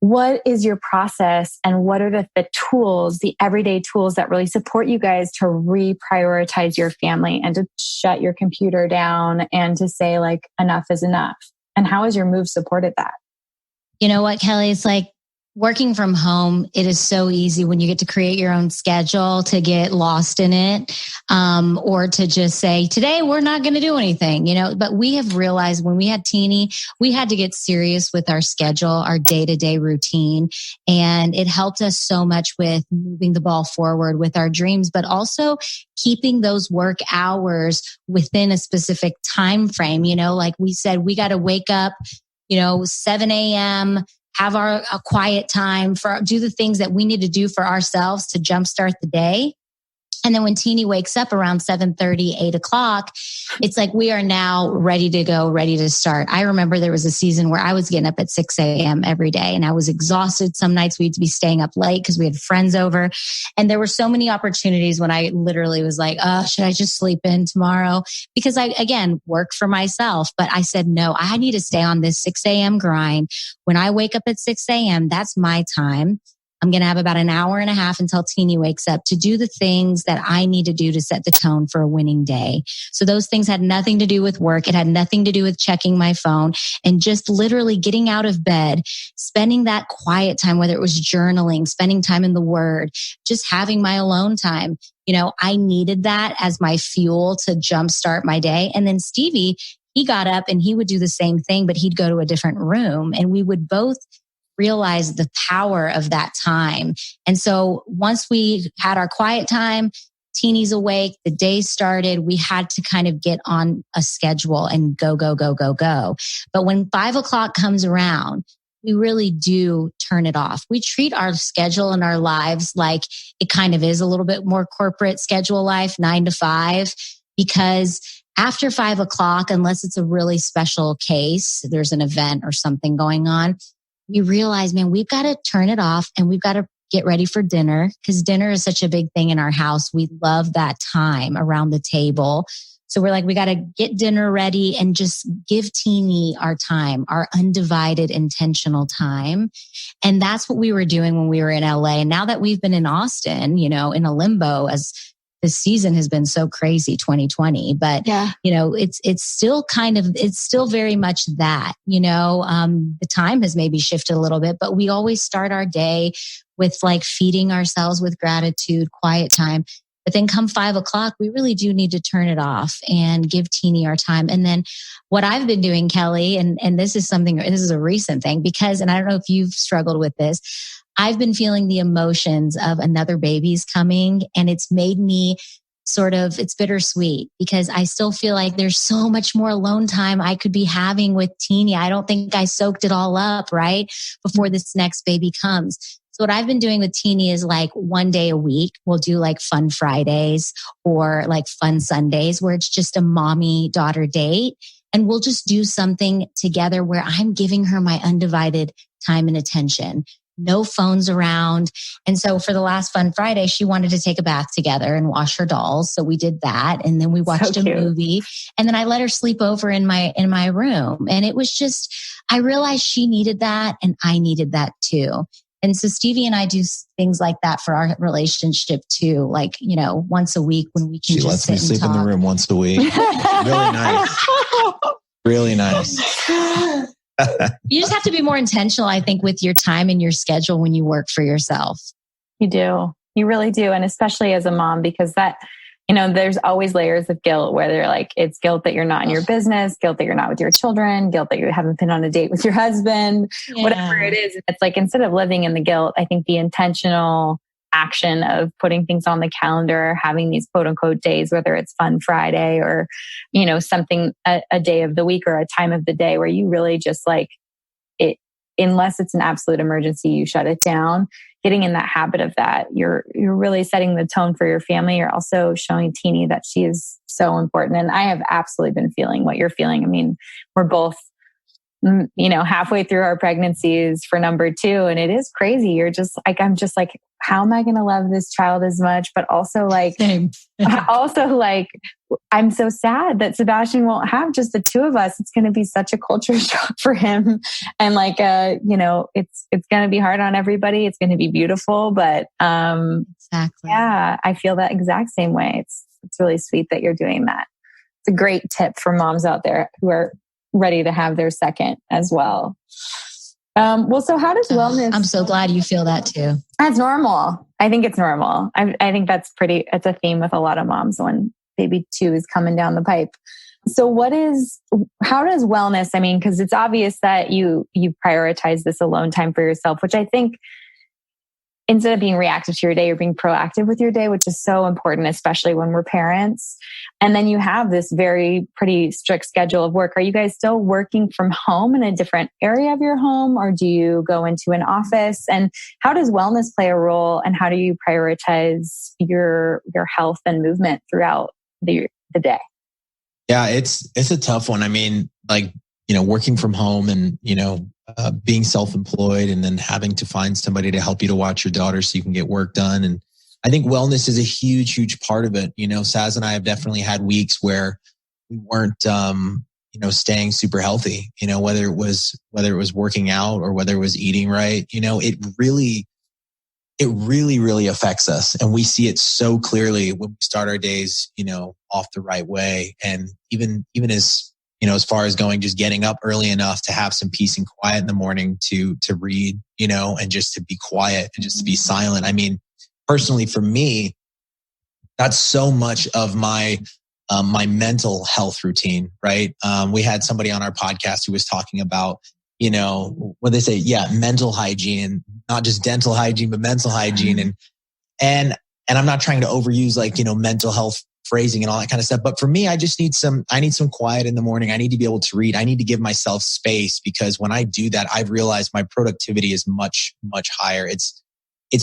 What is your process and what are the tools, the everyday tools that really support you guys to reprioritize your family and to shut your computer down and to say like, enough is enough? And how has your move supported that? You know what, Kelly? It's like working from home. It is so easy when you get to create your own schedule to get lost in it, or to just say, today we're not going to do anything, you know. But we have realized when we had Teeny, we had to get serious with our schedule, our day-to-day routine. And it helped us so much with moving the ball forward with our dreams, but also keeping those work hours within a specific time frame. You know, like we said, we got to wake up, 7 a.m., have a quiet time do the things that we need to do for ourselves to jumpstart the day. And then when Teeny wakes up around 7:30, 8 o'clock, it's like we are now ready to go, ready to start. I remember there was a season where I was getting up at 6 a.m. every day and I was exhausted. Some nights we'd be staying up late because we had friends over. And there were so many opportunities when I literally was like, should I just sleep in tomorrow? Because I, again, work for myself. But I said, no, I need to stay on this 6 a.m. grind. When I wake up at 6 a.m., that's my time. I'm going to have about an hour and a half until Teeny wakes up to do the things that I need to do to set the tone for a winning day. So those things had nothing to do with work. It had nothing to do with checking my phone and just literally getting out of bed, spending that quiet time, whether it was journaling, spending time in the Word, just having my alone time. I needed that as my fuel to jumpstart my day. And then Stevie, he got up and he would do the same thing, but he'd go to a different room and we would both realize the power of that time. And so once we had our quiet time, Teeny's awake, the day started, we had to kind of get on a schedule and go. But when 5 o'clock comes around, we really do turn it off. We treat our schedule and our lives like it kind of is a little bit more corporate schedule life, 9 to 5, because after 5 o'clock, unless it's a really special case, there's an event or something going on, we realize, man, we've got to turn it off and we've got to get ready for dinner because dinner is such a big thing in our house. We love that time around the table. So we're like, we got to get dinner ready and just give Teeny our time, our undivided, intentional time. And that's what we were doing when we were in LA. And now that we've been in Austin, in a limbo as this season has been so crazy, 2020, but it's still very much that, the time has maybe shifted a little bit, but we always start our day with like feeding ourselves with gratitude, quiet time. But then come 5 o'clock, we really do need to turn it off and give Teeny our time. And then what I've been doing, Kelly, and this is a recent thing and I don't know if you've struggled with this, I've been feeling the emotions of another baby's coming and it's made me it's bittersweet because I still feel like there's so much more alone time I could be having with Teeny. I don't think I soaked it all up, right? Before this next baby comes. So what I've been doing with Teeny is like one day a week, we'll do like fun Fridays or like fun Sundays where it's just a mommy daughter date. And we'll just do something together where I'm giving her my undivided time and attention. No phones around. And so for the last Fun Friday, she wanted to take a bath together and wash her dolls. So we did that. And then we watched a movie and then I let her sleep over in my room. And it was just, I realized she needed that and I needed that too. And so Stevie and I do things like that for our relationship too. Like, once a week when we can she just lets me sleep in the room once a week. Really nice. Really nice. You just have to be more intentional, I think, with your time and your schedule when you work for yourself. You do. You really do. And especially as a mom, because that, there's always layers of guilt where they're like, it's guilt that you're not in your business, guilt that you're not with your children, guilt that you haven't been on a date with your husband, whatever it is. It's like, instead of living in the guilt, I think be intentional action of putting things on the calendar, having these quote unquote days, whether it's Fun Friday or, something, a day of the week or a time of the day where you really just like it, unless it's an absolute emergency, you shut it down. Getting in that habit of that, you're really setting the tone for your family. You're also showing Teeny that she is so important. And I have absolutely been feeling what you're feeling. I mean, we're both, halfway through our pregnancies for number 2. And it is crazy. You're just like, I'm just like, how am I going to love this child as much? But also like, I'm so sad that Sebastian won't have just the 2 of us. It's going to be such a culture shock for him. And like, it's going to be hard on everybody. It's going to be beautiful, but, exactly. Yeah, I feel that exact same way. It's really sweet that you're doing that. It's a great tip for moms out there who are ready to have their second as well. So how does wellness... I'm so glad you feel that too. That's normal. I think it's normal. I think it's a theme with a lot of moms when baby 2 is coming down the pipe. So how does wellness, I mean, because it's obvious that you prioritize this alone time for yourself, which I think instead of being reactive to your day, you're being proactive with your day, which is so important, especially when we're parents. And then you have this pretty strict schedule of work. Are you guys still working from home in a different area of your home, or do you go into an office? And how does wellness play a role, and how do you prioritize your health and movement throughout the day? Yeah, it's a tough one. I mean, like, working from home and, being self-employed and then having to find somebody to help you to watch your daughter so you can get work done. And I think wellness is a huge, huge part of it. Saz and I have definitely had weeks where we weren't, staying super healthy, whether it was working out or whether it was eating right, it really affects us. And we see it so clearly when we start our days, off the right way. And even as far as just getting up early enough to have some peace and quiet in the morning to read, and just to be quiet and just to be silent. I mean, personally for me, that's so much of my mental health routine, right? We had somebody on our podcast who was talking about, what they say, mental hygiene, not just dental hygiene, but mental hygiene. And I'm not trying to overuse mental health phrasing and all that kind of stuff. But for me, I need some quiet in the morning. I need to be able to read. I need to give myself space, because when I do that, I've realized my productivity is much, much higher. It's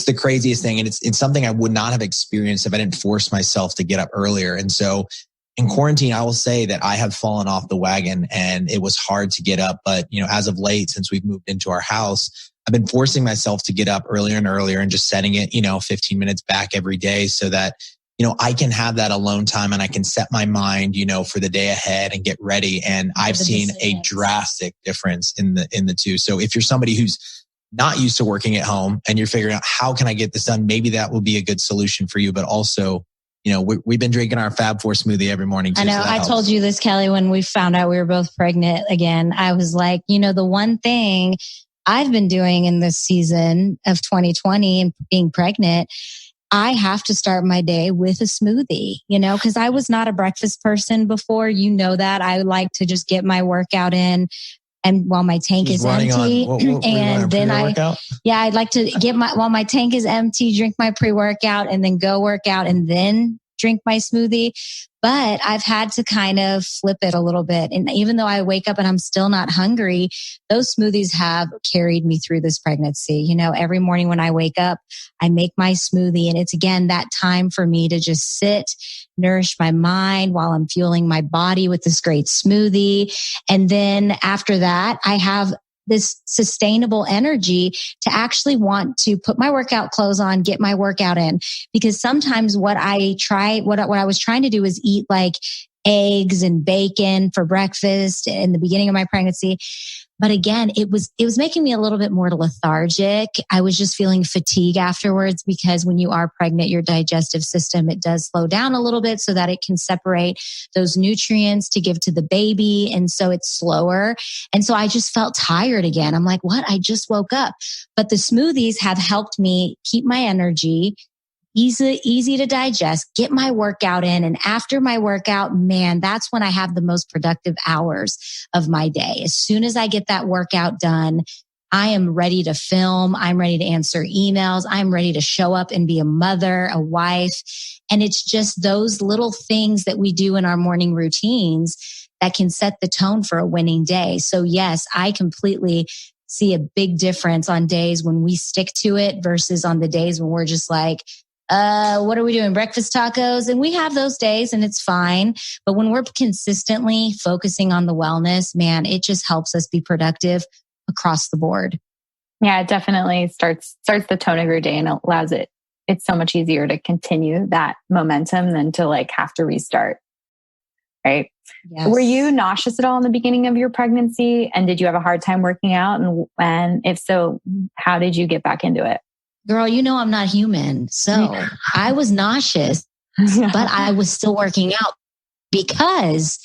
the craziest thing. And it's something I would not have experienced if I didn't force myself to get up earlier. And so in quarantine, I will say that I have fallen off the wagon and it was hard to get up. But, as of late, since we've moved into our house, I've been forcing myself to get up earlier and earlier and just setting it, 15 minutes back every day so that, I can have that alone time and I can set my mind, for the day ahead and get ready. And I've seen a drastic difference in the 2. So if you're somebody who's not used to working at home and you're figuring out how can I get this done, maybe that will be a good solution for you. But also, we've been drinking our Fab 4 smoothie every morning too. I know. So I told you this, Kelly, when we found out we were both pregnant again. I was like, the one thing I've been doing in this season of 2020 and being pregnant, I have to start my day with a smoothie, because I was not a breakfast person before. That I like to just get my workout in, and while my tank is empty, and then I'd like to while my tank is empty, drink my pre-workout and then go work out and then drink my smoothie. But I've had to kind of flip it a little bit. And even though I wake up and I'm still not hungry, those smoothies have carried me through this pregnancy. Every morning when I wake up, I make my smoothie. And it's again that time for me to just sit, nourish my mind while I'm fueling my body with this great smoothie. And then after that, I have this sustainable energy to actually want to put my workout clothes on, get my workout in. Because sometimes what I was trying to do is eat like eggs and bacon for breakfast in the beginning of my pregnancy. But again, it was making me a little bit more lethargic. I was just feeling fatigue afterwards, because when you are pregnant, your digestive system, it does slow down a little bit so that it can separate those nutrients to give to the baby. And so it's slower. And so I just felt tired again. I'm like, what? I just woke up. But the smoothies have helped me keep my energy, easy to digest, get my workout in. And after my workout, man, that's when I have the most productive hours of my day. As soon as I get that workout done, I am ready to film. I'm ready to answer emails. I'm ready to show up and be a mother, a wife. And it's just those little things that we do in our morning routines that can set the tone for a winning day. So yes, I completely see a big difference on days when we stick to it versus on the days when we're just like, what are we doing? Breakfast tacos? And we have those days and it's fine. But when we're consistently focusing on the wellness, man, it just helps us be productive across the board. Yeah, it definitely starts the tone of your day and allows it. It's so much easier to continue that momentum than to like have to restart. Right? Yes. Were you nauseous at all in the beginning of your pregnancy? And did you have a hard time working out? And if so, how did you get back into it? Girl, you know I'm not human. So I was nauseous, but I was still working out because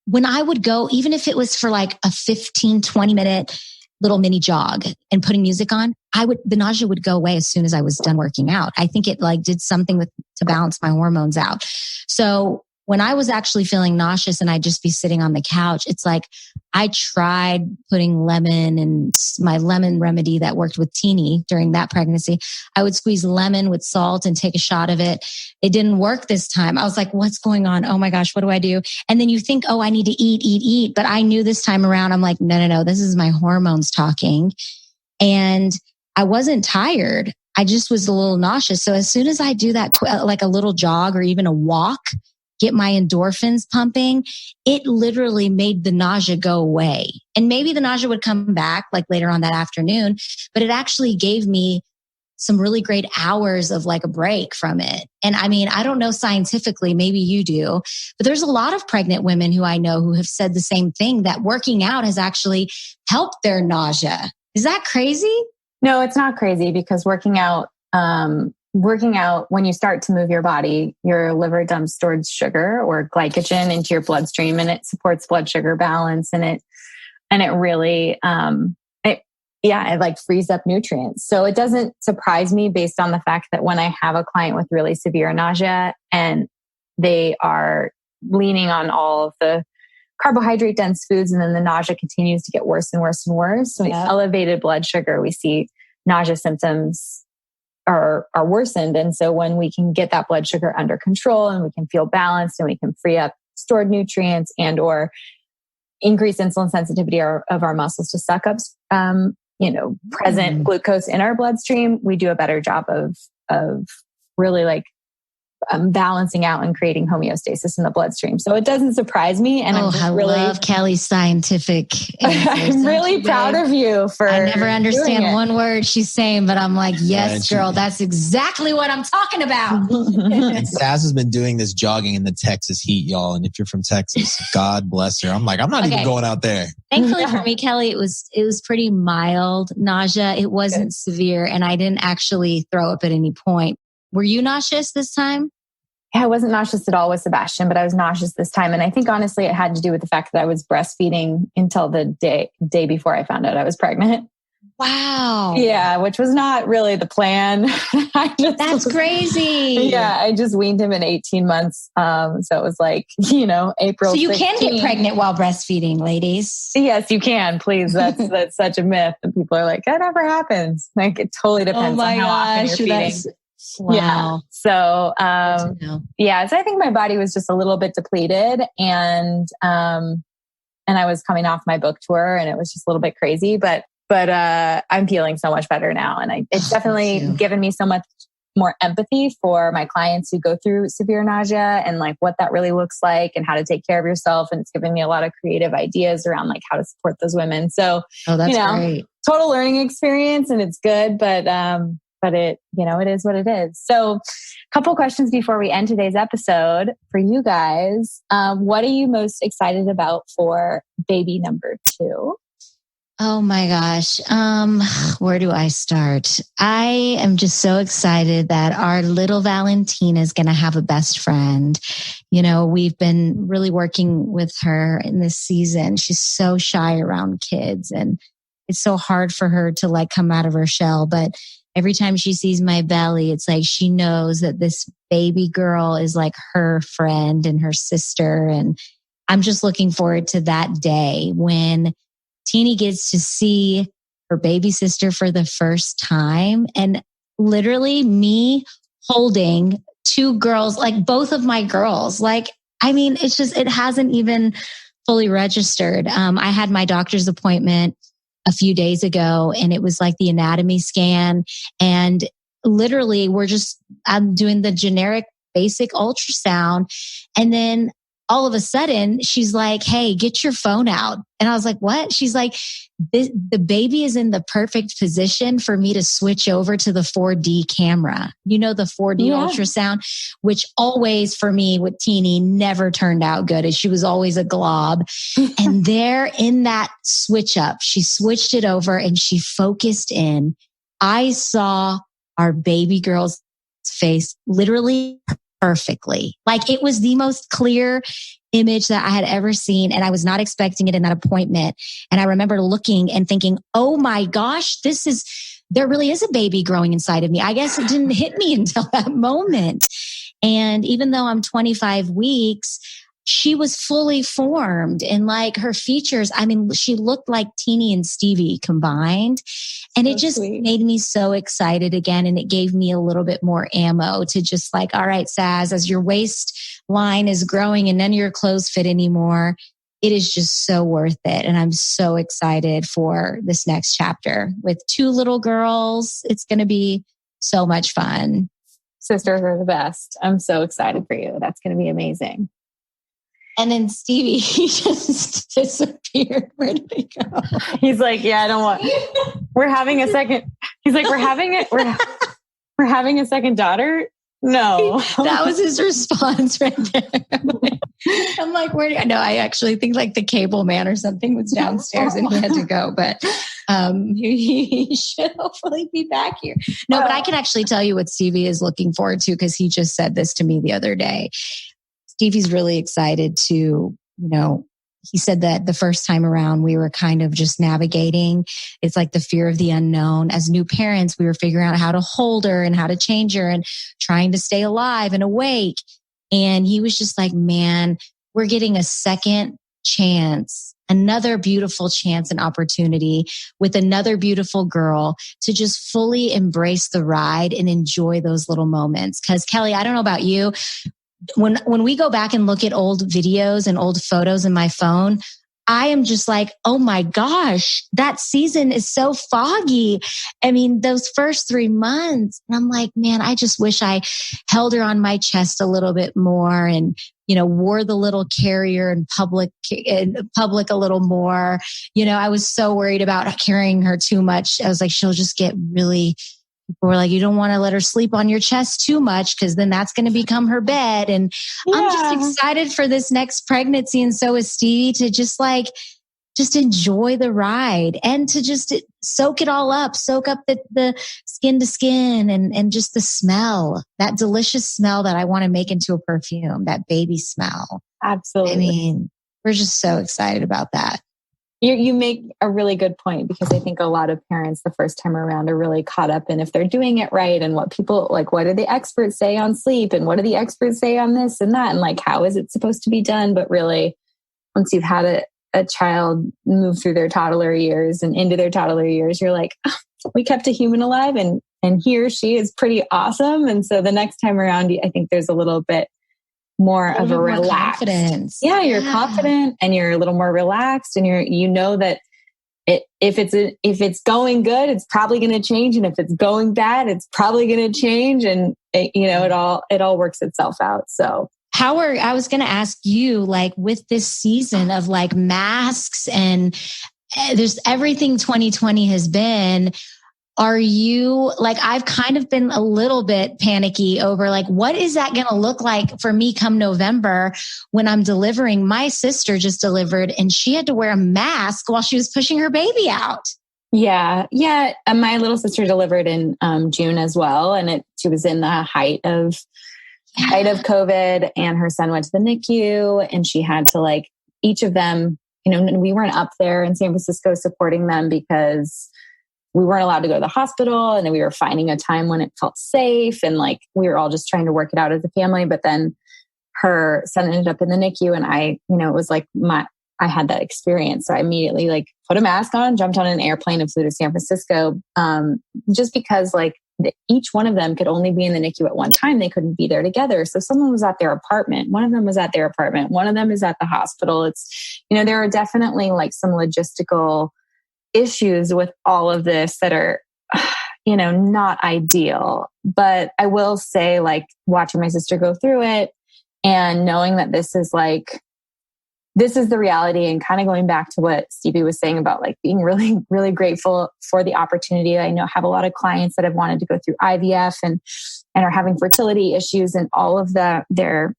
when I would go, even if it was for like a 15, 20 minute little mini jog and putting music on, the nausea would go away as soon as I was done working out. I think it like did something to balance my hormones out. So when I was actually feeling nauseous and I'd just be sitting on the couch, it's like I tried putting lemon and my lemon remedy that worked with Teeny during that pregnancy. I would squeeze lemon with salt and take a shot of it. It didn't work this time. I was like, what's going on? Oh my gosh, what do I do? And then you think, oh, I need to eat. But I knew this time around, I'm like, no, this is my hormones talking. And I wasn't tired. I just was a little nauseous. So as soon as I do that, like a little jog or even a walk, get my endorphins pumping, it literally made the nausea go away. And maybe the nausea would come back like later on that afternoon, but it actually gave me some really great hours of like a break from it. And I mean, I don't know scientifically, maybe you do, but there's a lot of pregnant women who I know who have said the same thing, that working out has actually helped their nausea. Is that crazy? No, it's not crazy, because working out, when you start to move your body, your liver dumps stored sugar or glycogen into your bloodstream, and it supports blood sugar balance, and it really, it like frees up nutrients. So it doesn't surprise me, based on the fact that when I have a client with really severe nausea and they are leaning on all of the carbohydrate dense foods, and then the nausea continues to get worse and worse and worse. So elevated blood sugar, we see nausea symptoms are worsened. And so when we can get that blood sugar under control and we can feel balanced and we can free up stored nutrients and or increase insulin sensitivity of our muscles to suck up, present glucose in our bloodstream, we do a better job of really like balancing out and creating homeostasis in the bloodstream. So it doesn't surprise me. And I love Kelly's scientific answers. I'm really proud of you for I never understand one word she's saying, but I'm like, yes, girl, that's exactly what I'm talking about. And Saz has been doing this jogging in the Texas heat, y'all. And if you're from Texas, God bless her. I'm like, I'm not even going out there. Thankfully for me, Kelly, it was pretty mild nausea. It wasn't severe, and I didn't actually throw up at any point. Were you nauseous this time? Yeah, I wasn't nauseous at all with Sebastian, but I was nauseous this time. And I think honestly, it had to do with the fact that I was breastfeeding until the day before I found out I was pregnant. Wow. Yeah, which was not really the plan. That's crazy. Yeah, I just weaned him in 18 months. So it was like, April. So you 16. can get pregnant while breastfeeding, ladies. Yes, you can. Please. That's such a myth. And people are like, that never happens. Like, it totally depends on how often you're feeding. Wow. Yeah. So, so I think my body was just a little bit depleted, and I was coming off my book tour, and it was just a little bit crazy, but I'm feeling so much better now. And it's definitely given me so much more empathy for my clients who go through severe nausea and like what that really looks like and how to take care of yourself. And it's given me a lot of creative ideas around like how to support those women. So, that's great. Total learning experience, and it's good, but it, it is what it is. So a couple questions before we end today's episode for you guys. What are you most excited about for baby number 2? Oh my gosh. Where do I start? I am just so excited that our little Valentina is going to have a best friend. We've been really working with her in this season. She's so shy around kids, and it's so hard for her to like come out of her shell. But every time she sees my belly, it's like she knows that this baby girl is like her friend and her sister. And I'm just looking forward to that day when Teeny gets to see her baby sister for the first time. And literally me holding two girls, like both of my girls. Like, I mean, it's just, it hasn't even fully registered. I had my doctor's appointment a few days ago and it was like the anatomy scan. And literally I'm doing the generic basic ultrasound. And then all of a sudden she's like, hey, get your phone out. And I was like, what? She's like, the baby is in the perfect position for me to switch over to the 4D camera. You know, the 4D ultrasound, which always for me with Teeny never turned out good. She was always a glob. And there in that switch up, she switched it over and she focused in. I saw our baby girl's face literally perfectly. Like it was the most clear image that I had ever seen. And I was not expecting it in that appointment. And I remember looking and thinking, oh my gosh, there really is a baby growing inside of me. I guess it didn't hit me until that moment. And even though I'm 25 weeks, she was fully formed and like her features, I mean, she looked like Teeny and Stevie combined. And it just made me so excited again. And it gave me a little bit more ammo to just like, all right, Saz, as your waistline is growing and none of your clothes fit anymore, it is just so worth it. And I'm so excited for this next chapter with two little girls. It's going to be so much fun. Sisters are the best. I'm so excited for you. That's going to be amazing. And then Stevie, he just disappeared. Where did he go? He's like, yeah, I don't want, we're having a second. He's like, we're having a second daughter. No. That was his response right there. I'm like, where do I know? I actually think like the cable man or something was downstairs and he had to go, but he should hopefully be back here. No, but I can actually tell you what Stevie is looking forward to because he just said this to me the other day. Stevie's really excited to, he said that the first time around we were kind of just navigating. It's like the fear of the unknown. As new parents, we were figuring out how to hold her and how to change her and trying to stay alive and awake. And he was just like, man, we're getting a second chance, another beautiful chance and opportunity with another beautiful girl to just fully embrace the ride and enjoy those little moments. Because Kelly, I don't know about you, when we go back and look at old videos and old photos in my phone, I am just like, oh my gosh, that season is so foggy. I mean, those first 3 months. And I'm like, man, I just wish I held her on my chest a little bit more and, wore the little carrier in public a little more. I was so worried about carrying her too much. I was like, she'll just get really, people were like, you don't want to let her sleep on your chest too much because then that's going to become her bed. And I'm just excited for this next pregnancy. And so is Stevie to just enjoy the ride and to just soak it all up, soak up the skin to skin and just the smell, that delicious smell that I want to make into a perfume, that baby smell. Absolutely. I mean, we're just so excited about that. You make a really good point because I think a lot of parents the first time around are really caught up in if they're doing it right and what people like, what do the experts say on sleep and what do the experts say on this and that and like, how is it supposed to be done? But really, once you've had a child move through their toddler years and into their toddler years, you're like, oh, we kept a human alive and he or she is pretty awesome. And so the next time around, I think there's a little bit more of a relaxed confidence. Yeah, you're confident and you're a little more relaxed and you know that if it's going good, it's probably going to change. And if it's going bad, it's probably going to change. And it all works itself out. So I was going to ask you, like with this season of like masks and there's everything 2020 has been, are you like, I've kind of been a little bit panicky over like, what is that going to look like for me come November when I'm delivering? My sister just delivered and she had to wear a mask while she was pushing her baby out. Yeah. Yeah. My little sister delivered in June as well. And she was in the height of COVID and her son went to the NICU and she had to like each of them, we weren't up there in San Francisco supporting them because we weren't allowed to go to the hospital and then we were finding a time when it felt safe. And like, we were all just trying to work it out as a family. But then her son ended up in the NICU and it was like I had that experience. So I immediately like put a mask on, jumped on an airplane and flew to San Francisco. Just because like each one of them could only be in the NICU at one time. They couldn't be there together. So someone was at their apartment. One of them was at their apartment. One of them is at the hospital. It's, there are definitely like some logistical issues with all of this that are, not ideal. But I will say, like, watching my sister go through it and knowing that this is the reality, and kind of going back to what Stevie was saying about like being really, really grateful for the opportunity. I know I have a lot of clients that have wanted to go through IVF and are having fertility issues, and all of their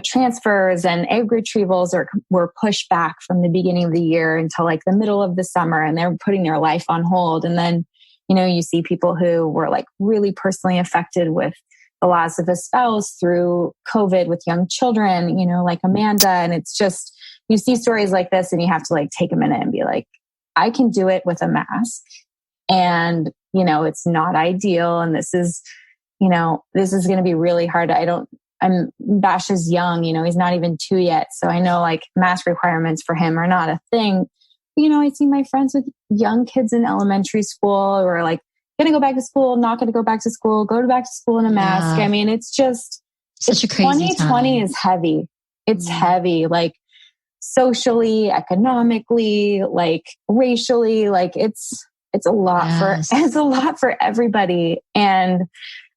transfers and egg retrievals were pushed back from the beginning of the year until like the middle of the summer, and they're putting their life on hold. And then, you see people who were like really personally affected with the loss of a spouse through COVID with young children, like Amanda. And it's just, you see stories like this and you have to like take a minute and be like, I can do it with a mask. And, it's not ideal. And this is going to be really hard. Bash is young, he's not even 2 yet. So I know like mask requirements for him are not a thing. I see my friends with young kids in elementary school who are like, going to go back to school, not going to go back to school, go back to school in a mask. I mean, it's just such a crazy 2020 time. is heavy. It's heavy, like socially, economically, like racially, like it's a lot it's a lot for everybody. And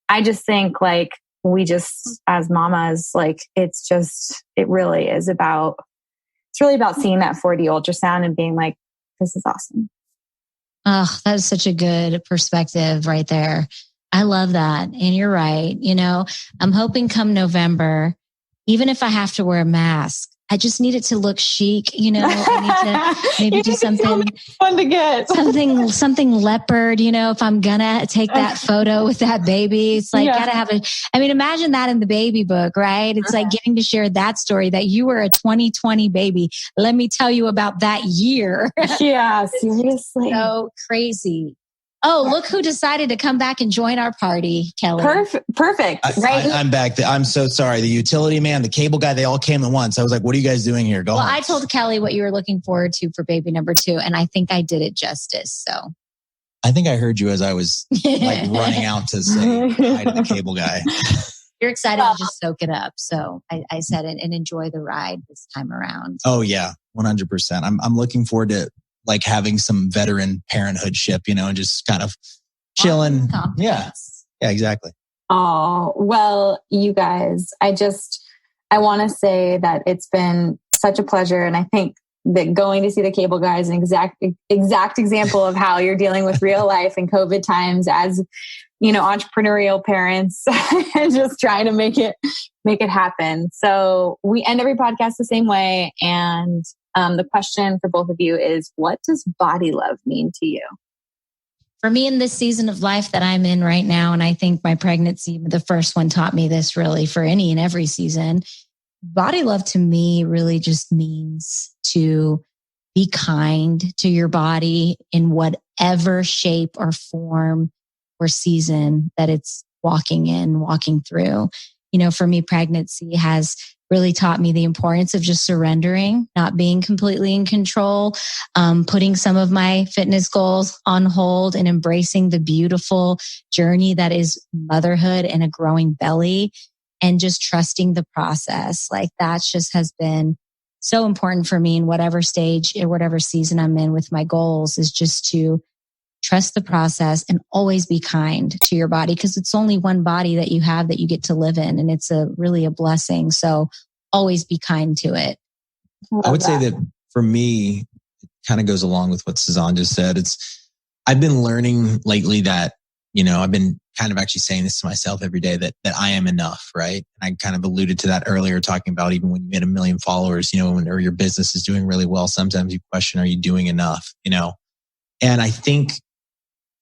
I just think like we just, as mamas, like it really is about, it's really about seeing that 4D ultrasound and being like, this is awesome. Oh, that is such a good perspective right there. I love that. And you're right. I'm hoping come November, even if I have to wear a mask, I just need it to look chic. I need to maybe do something fun to get. something leopard, if I'm gonna take that photo with that baby. It's like, gotta have imagine that in the baby book, right? It's like getting to share that story that you were a 2020 baby. Let me tell you about that year. Yeah, seriously. So crazy. Oh, look who decided to come back and join our party, Kelly. Perfect. Right. I'm back. I'm so sorry. The utility man, the cable guy, they all came at once. I was like, what are you guys doing here? Go home. I told Kelly what you were looking forward to for baby number 2, and I think I did it justice. So I think I heard you as I was like running out to say hi to the cable guy. You're excited to just soak it up. So I said it and enjoy the ride this time around. Oh yeah, 100%. I'm looking forward to like having some veteran parenthoodship, and just kind of chilling. Yeah, exactly. Oh, well, you guys, I want to say that it's been such a pleasure. And I think that going to see the cable guy is an exact example of how you're dealing with real life and COVID times as, entrepreneurial parents and just trying to make it happen. So we end every podcast the same way. And the question for both of you is, what does body love mean to you? For me, in this season of life that I'm in right now, and I think my pregnancy, the first one, taught me this really for any and every season, body love to me really just means to be kind to your body in whatever shape or form or season that it's walking through. For me, pregnancy has really taught me the importance of just surrendering, not being completely in control, putting some of my fitness goals on hold and embracing the beautiful journey that is motherhood and a growing belly, and just trusting the process. Like that just has been so important for me in whatever stage or whatever season I'm in with my goals, is just to trust the process and always be kind to your body, because it's only one body that you have that you get to live in. And it's really a blessing. So always be kind to it. I would say that for me, it kind of goes along with what Sazan just said. I've been learning lately that, I've been kind of actually saying this to myself every day, that I am enough, right? And I kind of alluded to that earlier, talking about even when you get 1 million followers, or your business is doing really well, sometimes you question, are you doing enough? And I think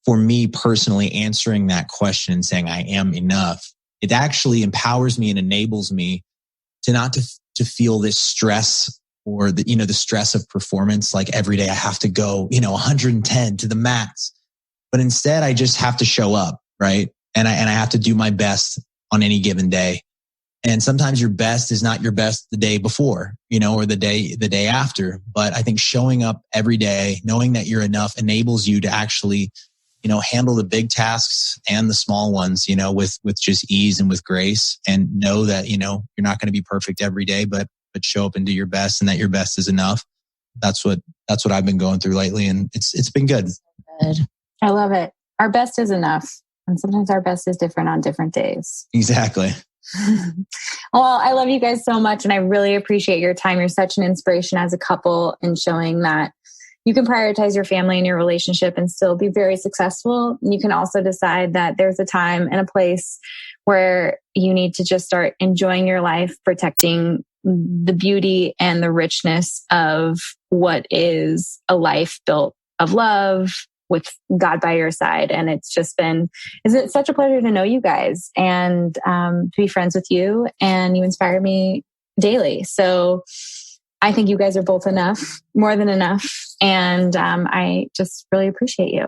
for me personally, answering that question and saying I am enough, it actually empowers me and enables me to not to feel this stress or the stress of performance. Like every day I have to go, 110 to the max, but instead I just have to show up. Right. And I have to do my best on any given day. And sometimes your best is not your best the day before, or the day after. But I think showing up every day, knowing that you're enough enables you to actually, handle the big tasks and the small ones, with just ease and with grace, and know that, you're not going to be perfect every day, but show up and do your best, and that your best is enough. That's what I've been going through lately. And it's been good. I love it. Our best is enough. And sometimes our best is different on different days. Exactly. Well, I love you guys so much, and I really appreciate your time. You're such an inspiration as a couple in showing that you can prioritize your family and your relationship and still be very successful. You can also decide that there's a time and a place where you need to just start enjoying your life, protecting the beauty and the richness of what is a life built of love, with God by your side. And it's such a pleasure to know you guys and to be friends with you, and you inspire me daily. So I think you guys are both enough, more than enough. And I just really appreciate you.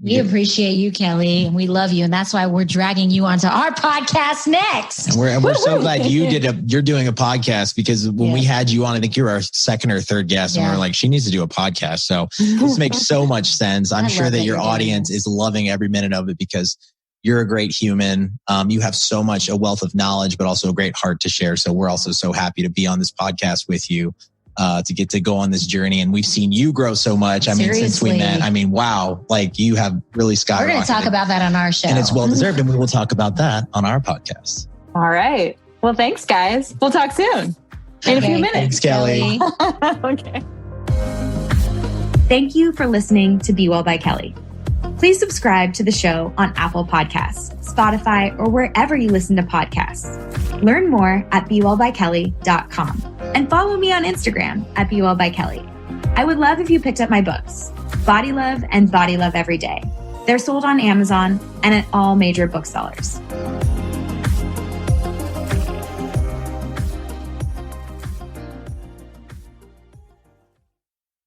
We appreciate you, Kelly, and we love you. And that's why we're dragging you onto our podcast next. And we're so glad you're doing a podcast, because when we had you on, I think you were our second or third guest, and we were like, she needs to do a podcast. So this makes so much sense. I'm sure that your audience is loving every minute of it, because you're a great human. You have so much, a wealth of knowledge, but also a great heart to share. So we're also so happy to be on this podcast with you. To get to go on this journey. And we've seen you grow so much. Since we met, wow, like you have really skyrocketed. We're going to talk about that on our show. And it's well-deserved. And we will talk about that on our podcast. All right. Well, thanks, guys. We'll talk soon in a few minutes. Thanks, Kelly. Okay. Thank you for listening to Be Well by Kelly. Please subscribe to the show on Apple Podcasts, Spotify, or wherever you listen to podcasts. Learn more at bewellbykelly.com and follow me on Instagram at bewellbykelly. I would love if you picked up my books, Body Love and Body Love Every Day. They're sold on Amazon and at all major booksellers.